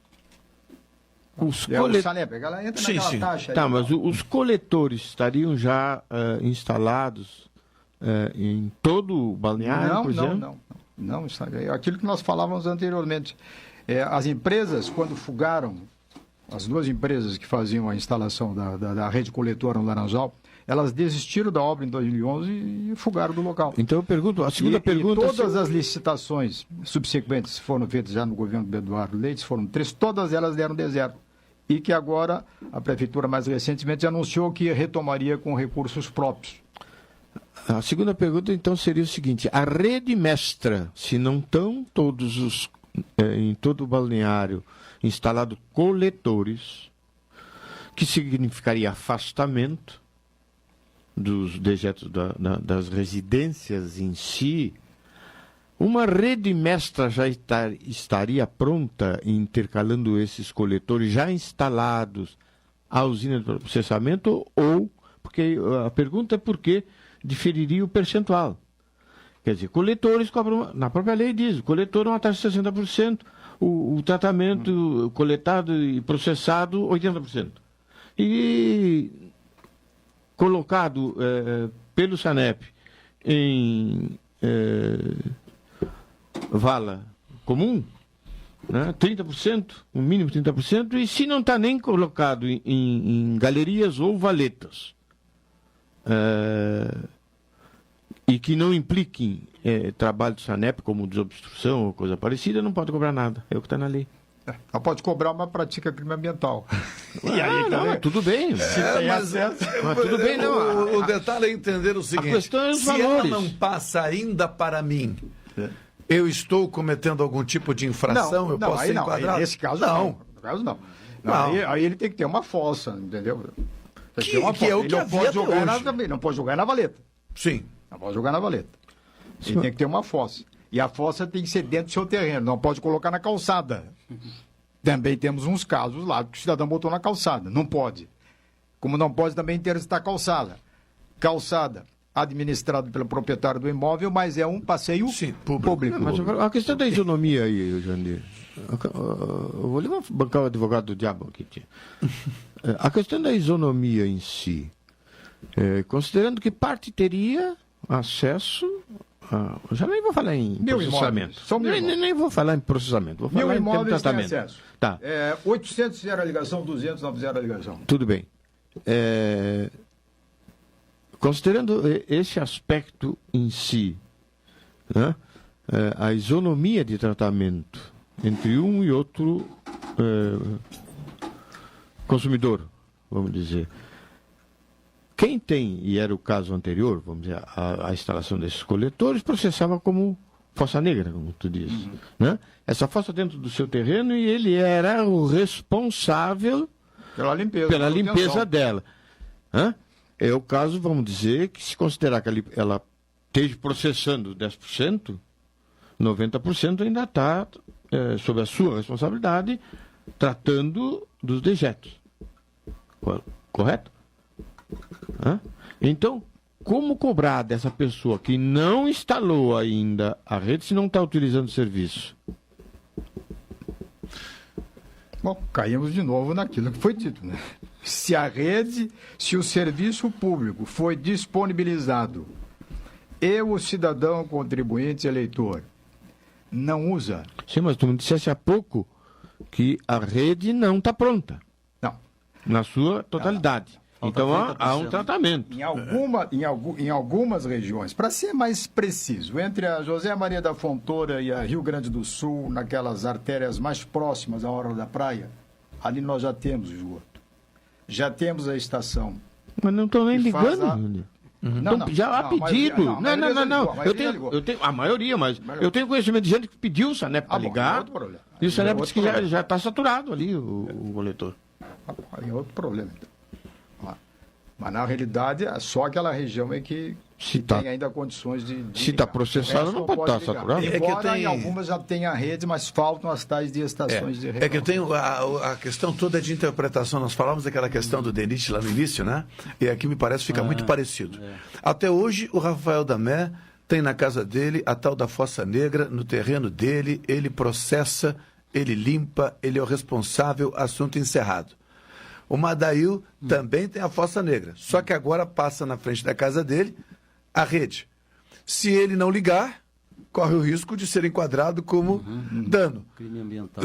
O Sanep, ela entra naquela taxa. Tá, mas os coletores estariam já instalados em todo o balneário, por exemplo? Não, aquilo que nós falávamos anteriormente. As empresas, quando fugaram, as duas empresas que faziam a instalação da rede coletora no Laranjal, elas desistiram da obra em 2011 e fugaram do local. Então eu pergunto, a segunda pergunta... E todas as licitações subsequentes foram feitas já no governo do Eduardo Leite, foram 3, todas elas deram deserto. E que agora a Prefeitura, mais recentemente, anunciou que retomaria com recursos próprios. A segunda pergunta, então, seria o seguinte: a rede mestra, se não estão todos em todo o balneário instalados coletores, que significaria afastamento dos dejetos das residências em si, uma rede mestra já estaria pronta, intercalando esses coletores já instalados à usina de processamento, ou, porque a pergunta é por que diferiria o percentual. Quer dizer, coletores cobram, na própria lei diz, o coletor é uma taxa de 60%, o tratamento coletado e processado 80%. E colocado pelo SANEP em vala comum, né, 30%, no mínimo 30%, e se não está nem colocado em galerias ou valetas, e que não impliquem trabalho do SANEP, como desobstrução ou coisa parecida, não pode cobrar nada. É o que está na lei. Ela pode cobrar uma prática crime ambiental. E aí, não, tudo bem. Mas tudo bem, não. O detalhe é entender o seguinte: a questão é os se valores. ela não passa ainda para mim, eu estou cometendo algum tipo de infração, eu posso ser enquadrado? Nesse caso, não. Aí ele tem que ter uma fossa, entendeu? Tem que ter uma fossa. É o que havia hoje. Não pode jogar na valeta. Sim. Não pode jogar na valeta. Ele tem que ter uma fossa. E a fossa tem que ser dentro do seu terreno, não pode colocar na calçada. Também temos uns casos lá que o cidadão botou na calçada. Não pode. Como não pode também interditar calçada. Calçada administrado pelo proprietário do imóvel, mas é um passeio público. Mas a questão da isonomia aí, Jandir. Eu vou bancar o advogado do diabo aqui. A questão da isonomia em si, considerando que parte teria acesso... já nem vou falar em processamento. Nem vou falar em processamento. Vou falar em termo de tratamento. Tem acesso. Tá. 800 fizeram a ligação, 200 não fizeram a ligação. Tudo bem. Considerando esse aspecto em si, né, a isonomia de tratamento entre um e outro consumidor, vamos dizer. Quem tem, e era o caso anterior, vamos dizer, a instalação desses coletores, processava como fossa negra, como tu diz. Né? Essa fossa dentro do seu terreno, e ele era o responsável pela limpeza dela. Né? É o caso, vamos dizer, que se considerar que ela esteja processando 10%, 90% ainda está sob a sua responsabilidade, tratando dos dejetos. Correto? Então, como cobrar dessa pessoa que não instalou ainda a rede se não está utilizando o serviço? Bom, caímos de novo naquilo que foi dito, né? Se o serviço público foi disponibilizado e o cidadão contribuinte eleitor não usa... Sim, mas tu me disseste há pouco que a rede não está pronta. Não. Na sua totalidade. Então há um tratamento. Em algumas regiões, para ser mais preciso, entre a José Maria da Fontoura e a Rio Grande do Sul, naquelas artérias mais próximas à orla da praia, ali nós já temos o esgoto. Já temos a estação. Mas não estou nem ligando. Já há pedido. Não. Eu tenho a maioria, mas eu tenho conhecimento de gente que pediu o SANEP para ligar. E o SANEP disse que já está saturado ali o coletor. É outro problema, então. Mas, na realidade, só aquela região é que Se tem ainda condições de se está processado, não pode estar saturado. Embora em algumas já tenha rede, mas faltam as tais de estações de recarga. É que eu tenho a questão toda de interpretação. Nós falamos daquela questão do DENIT lá no início, né? E aqui me parece fica muito parecido. Até hoje, o Rafael Damé tem na casa dele a tal da Fossa Negra, no terreno dele, ele processa, ele limpa, ele é o responsável, assunto encerrado. O Madail também tem a Fossa Negra, só que agora passa na frente da casa dele a rede. Se ele não ligar, corre o risco de ser enquadrado como dano. Crime ambiental.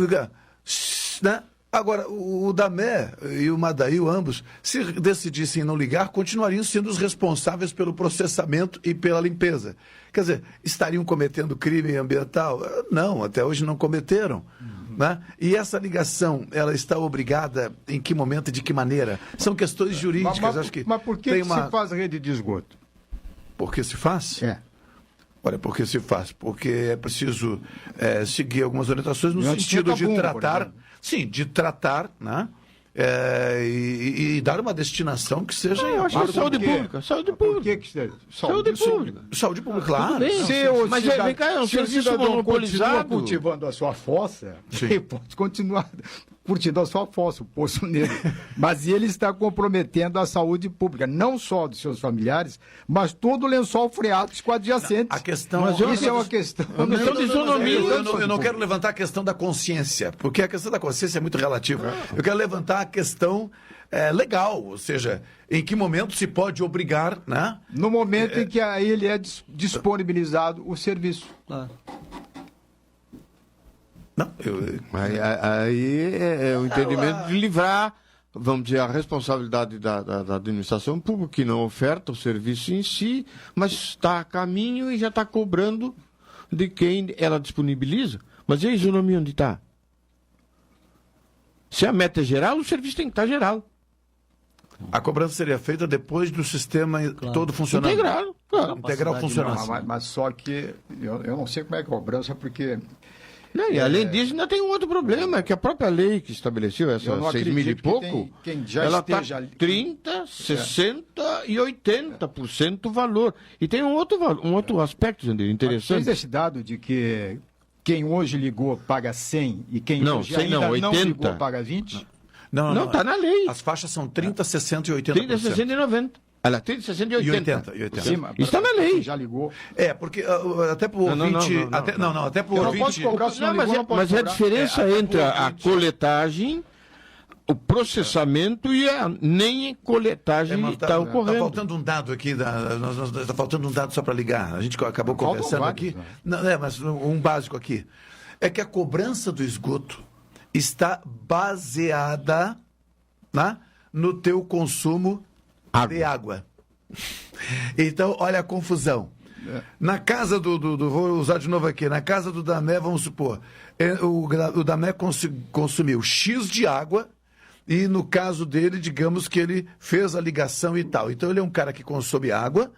Né? Agora, o Damé e o Madail, ambos, se decidissem não ligar, continuariam sendo os responsáveis pelo processamento e pela limpeza. Quer dizer, estariam cometendo crime ambiental? Não, até hoje não cometeram. Né? E essa ligação, ela está obrigada em que momento e de que maneira? São questões jurídicas. Mas por que se faz rede de esgoto? Por que se faz? Olha, por que se faz? Porque é preciso seguir algumas orientações no sentido de tratar... Sim, de tratar, né? E dar uma destinação que seja... Eu acho que é saúde pública. Saúde pública. Saúde pública. Saúde pública, claro. Mas vem cá, se o cidadão continua cultivando a sua fossa, ele pode continuar curtindo a sua fossa, o Poço Negro. Mas ele está comprometendo a saúde pública, não só dos seus familiares, mas todo o lençol freático adjacente. A questão... Mas isso é uma questão... Eu não quero levantar a questão da consciência, porque a questão da consciência é muito relativa. Eu quero levantar a questão legal, ou seja, em que momento se pode obrigar, né? No momento em que aí ele é disponibilizado o serviço. Não, aí é o entendimento de livrar, vamos dizer, a responsabilidade da administração pública, que não oferta o serviço em si, mas está a caminho e já está cobrando de quem ela disponibiliza. Mas e a isonomia onde está? Se a meta é geral, o serviço tem que estar geral. A cobrança seria feita depois do sistema todo funcionando. Integrado, claro. Integral funcionando. Mas só que eu não sei como é que é a cobrança, porque... Não, e além disso, ainda tem um outro problema, que a própria lei que estabeleceu essa 6 mil e pouco, ela está 30%, 60% e 80% do valor. E tem um outro aspecto, Jandir, interessante. Fez esse dado de que quem hoje ligou paga 100 e quem hoje ainda 80. não ligou paga 20? Não, está na lei. As faixas são 30, 60 e 80%. 30, 60 e 90. Olha, 30, 60 e 80. E 80. Sim, está na lei. Já ligou. Porque até para o ouvinte... Até para o ouvinte... Mas a diferença entre a coletagem, o processamento e a nem coletagem está ocorrendo. Está faltando um dado aqui, está faltando um dado só para ligar. A gente acabou conversando aqui. Não, mas um básico aqui. É que a cobrança do esgoto está baseada no teu consumo de água. Então, olha a confusão. Na casa vou usar de novo aqui, na casa do Damé, vamos supor, o Damé consumiu X de água e no caso dele, digamos que ele fez a ligação e tal. Então, ele é um cara que consome água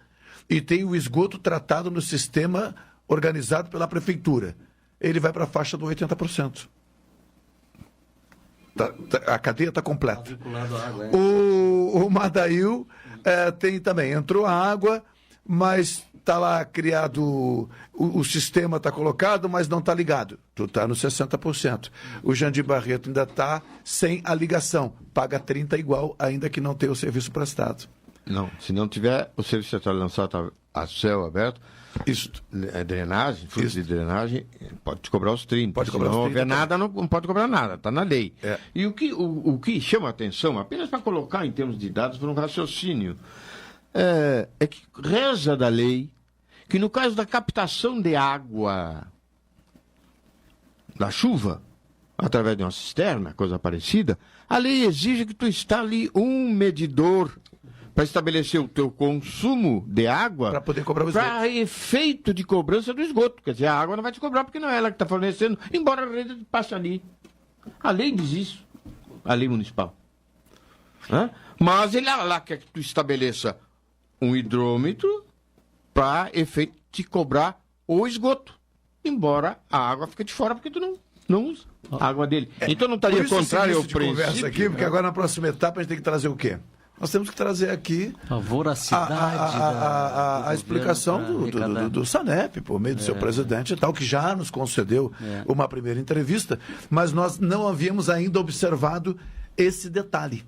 e tem o esgoto tratado no sistema organizado pela prefeitura. Ele vai para a faixa do 80%. A cadeia está completa. O Madail tem também, entrou a água, mas está lá criado, o sistema está colocado, mas não está ligado. Tu está no 60%. O Jandir Barreto ainda está sem a ligação. Paga 30% igual, ainda que não tenha o serviço prestado. Não, se não tiver o serviço central lançado a céu aberto, drenagem, fluxo de drenagem, pode te cobrar os 30. Pode cobrar se não os 30, houver nada, não pode cobrar nada, está na lei. E o que chama a atenção, apenas para colocar em termos de dados para um raciocínio, é que reza da lei que no caso da captação de água da chuva, através de uma cisterna, coisa parecida, a lei exige que tu instale um medidor para estabelecer o teu consumo de água para poder cobrar o esgoto. Para efeito de cobrança do esgoto. Quer dizer, a água não vai te cobrar porque não é ela que está fornecendo, embora a rede passe ali. A lei diz isso. A lei municipal. Mas ele lá quer que tu estabeleça um hidrômetro para efeito de cobrar o esgoto. Embora a água fique de fora porque tu não usa a água dele. Então não estaria contrário ao princípio. Conversa aqui, porque agora na próxima etapa a gente tem que trazer o quê? Nós temos que trazer aqui a voracidade a explicação do Sanep, por meio do seu presidente e tal, que já nos concedeu uma primeira entrevista, mas nós não havíamos ainda observado esse detalhe.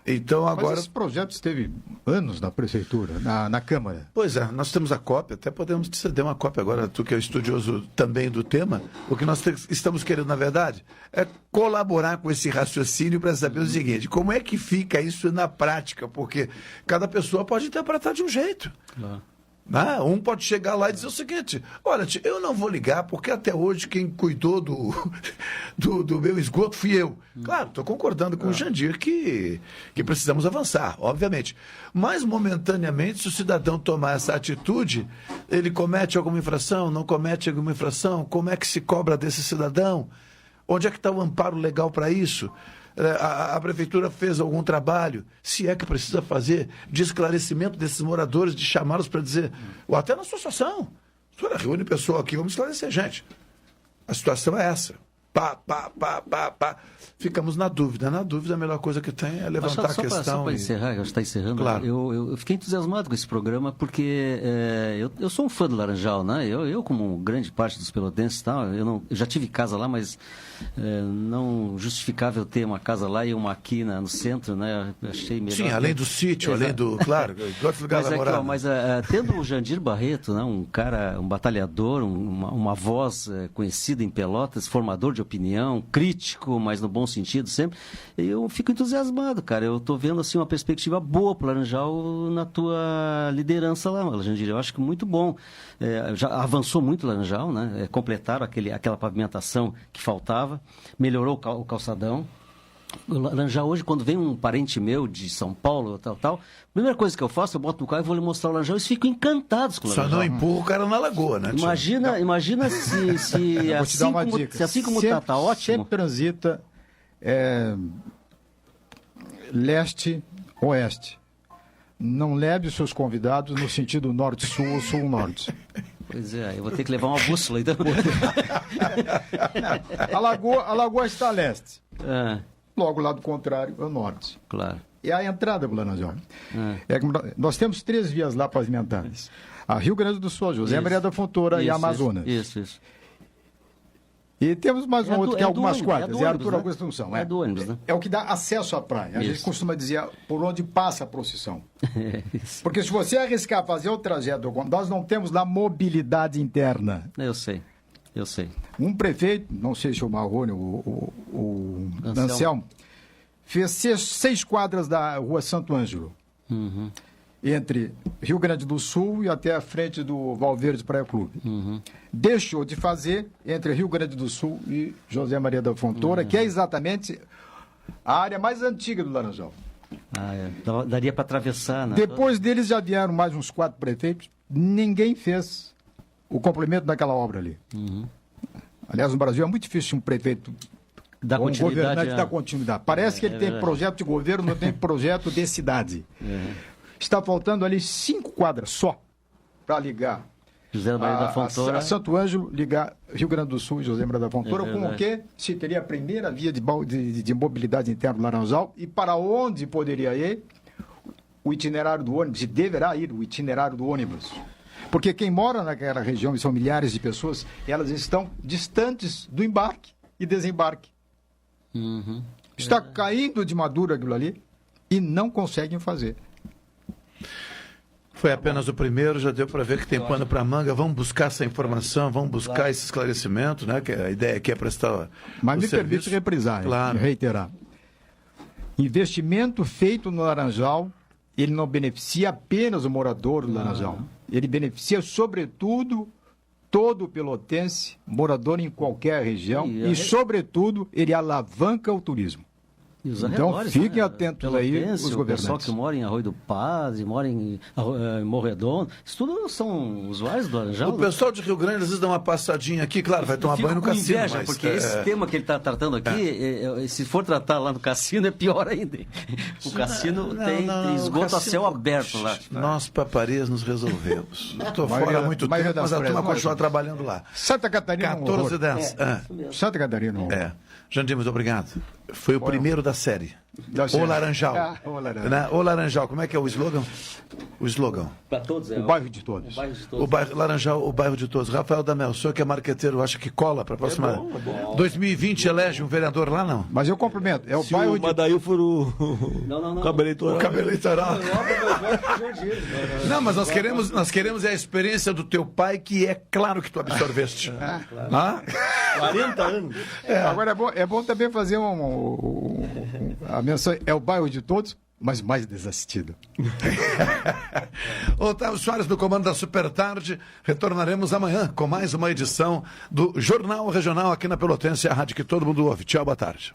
Então, agora... Mas esse projeto esteve anos na prefeitura, na Câmara. Pois é, nós temos a cópia, até podemos te ceder uma cópia agora, tu que é estudioso também do tema. O que nós estamos querendo, na verdade, é colaborar com esse raciocínio para saber o seguinte: como é que fica isso na prática? Porque cada pessoa pode interpretar de um jeito. Claro. Um pode chegar lá e dizer o seguinte: olha, eu não vou ligar porque até hoje quem cuidou do meu esgoto fui eu. Claro, estou concordando com o Jandir que precisamos avançar, obviamente. Mas, momentaneamente, se o cidadão tomar essa atitude, ele comete alguma infração, não comete alguma infração? Como é que se cobra desse cidadão? Onde é que está o amparo legal para isso? A prefeitura fez algum trabalho, se é que precisa fazer, de esclarecimento desses moradores, de chamá-los para dizer, ou até na associação, a senhora reúne pessoal aqui, vamos esclarecer, gente. A situação é essa. Ficamos na dúvida. Na dúvida, a melhor coisa que tem é levantar a questão. Só para encerrar, já está encerrando. Claro. Eu fiquei entusiasmado com esse programa porque eu sou um fã do Laranjal, né? Eu como grande parte dos pelotenses, eu já tive casa lá, mas não justificável ter uma casa lá e uma aqui no centro, né? Eu achei melhor. Sim, além do sítio, além do... Claro, mas tendo o Jandir Barreto, né? Um cara, um batalhador, uma voz conhecida em Pelotas, formador de opinião, crítico, mas no bom sentido sempre, eu fico entusiasmado, cara. Eu estou vendo assim uma perspectiva boa para o Laranjal na tua liderança lá, Jandir. Eu acho que muito bom. Já avançou muito o Laranjal, né? Completaram aquela pavimentação que faltava, melhorou o calçadão. O Laranjal hoje, quando vem um parente meu de São Paulo, tal, a primeira coisa que eu faço, eu boto no carro e vou lhe mostrar o Laranjal, eles ficam encantados com o Laranjal. Só não empurra o cara na lagoa, né? Imagina se assim como tá ótimo. Sempre transita leste-oeste. Não leve os seus convidados no sentido norte-sul ou sul-norte. Pois é, eu vou ter que levar uma bússola, então. A lagoa está a leste. Logo, o lado contrário é o norte. Claro. E a entrada para o Laranjal. Nós temos 3 vias lá pavimentadas. A Rio Grande do Sul, José Maria da Fontoura e a Amazonas. Isso. E temos mais um outro que é algumas quadras. É Arthur Augusto Assunção. É do ônibus, né? É o que dá acesso à praia. A gente costuma dizer por onde passa a procissão. Porque se você arriscar fazer o trajeto, nós não temos lá mobilidade interna. Eu sei. Um prefeito, não sei se o Marrone ou o Anselmo, fez 6 quadras da rua Santo Ângelo. Entre Rio Grande do Sul e até a frente do Valverde Praia Clube. Deixou de fazer entre Rio Grande do Sul e José Maria da Fontoura, que é exatamente a área mais antiga do Laranjal. Daria para atravessar, né? Depois deles já vieram mais uns 4 prefeitos, ninguém fez o complemento daquela obra ali. Aliás, no Brasil é muito difícil um prefeito um governante dar continuidade. Parece que ele tem projeto de governo, não tem projeto de cidade. Está faltando ali 5 quadras só para ligar José Maria da Fontoura a Santo Ângelo, ligar Rio Grande do Sul e José Maria da Fontoura, com o que se teria a primeira via de mobilidade interna do Laranjal e para onde poderia ir o itinerário do ônibus, e deverá ir o itinerário do ônibus. Porque quem mora naquela região, e são milhares de pessoas, elas estão distantes do embarque e desembarque. Está caindo de madura aquilo ali e não conseguem fazer. Foi apenas o primeiro, já deu para ver que tem pano para manga. Vamos buscar essa informação, vamos buscar esse esclarecimento, né? Que a ideia aqui é prestar. Mas me permite reprisar, reiterar. Investimento feito no Laranjal, ele não beneficia apenas o morador do Laranjal. Ele beneficia, sobretudo, todo o pelotense, morador em qualquer região, e sobretudo, ele alavanca o turismo. Então, fiquem atentos aí, os governantes. O pessoal que mora em Arroio do Paz, mora em Morredondo, isso tudo são usuários do Laranjal. O pessoal de Rio Grande, às vezes, dá uma passadinha aqui, claro, vai tomar banho no cassino. Inveja, porque esse tema que ele está tratando aqui, se for tratar lá no cassino, é pior ainda. O cassino tem esgoto a céu aberto lá. Nós, paparias, nos resolvemos. Estou fora há muito tempo, mas a turma continua trabalhando lá. Santa Catarina, 14 e 10. Santa Catarina. Jandir, muito obrigado. Foi o primeiro da da série. série. O Laranjal. O Laranjal. Né? O Laranjal, como é que é o slogan? O slogan. Para todos, o bairro de todos. O bairro, Laranjal, o bairro de todos. Rafael Damel, o senhor que é marqueteiro, acha que cola para a próxima... É bom. 2020 elege um vereador lá, não? Mas eu cumprimento. É o Se bairro o Madail for o cabo eleitoral. O cabo eleitoral. Não, mas nós queremos a experiência do teu pai, que é claro que tu absorveste. Claro. 40 anos. Agora é bom também fazer a menção. É o bairro de todos, mas mais desassistido. Otávio Soares no comando da Super Tarde. Retornaremos amanhã com mais uma edição do Jornal Regional aqui na Pelotense, a rádio que todo mundo ouve. Tchau, boa tarde.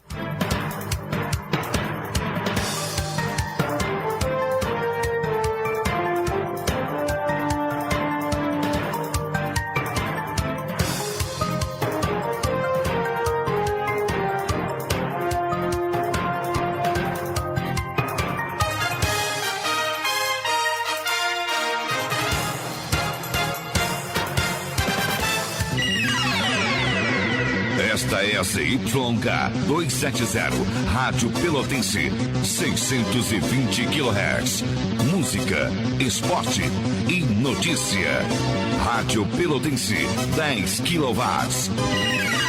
Esta é a ZYK 270, Rádio Pelotense, 620 kHz. Música, esporte e notícia. Rádio Pelotense, 10 kW.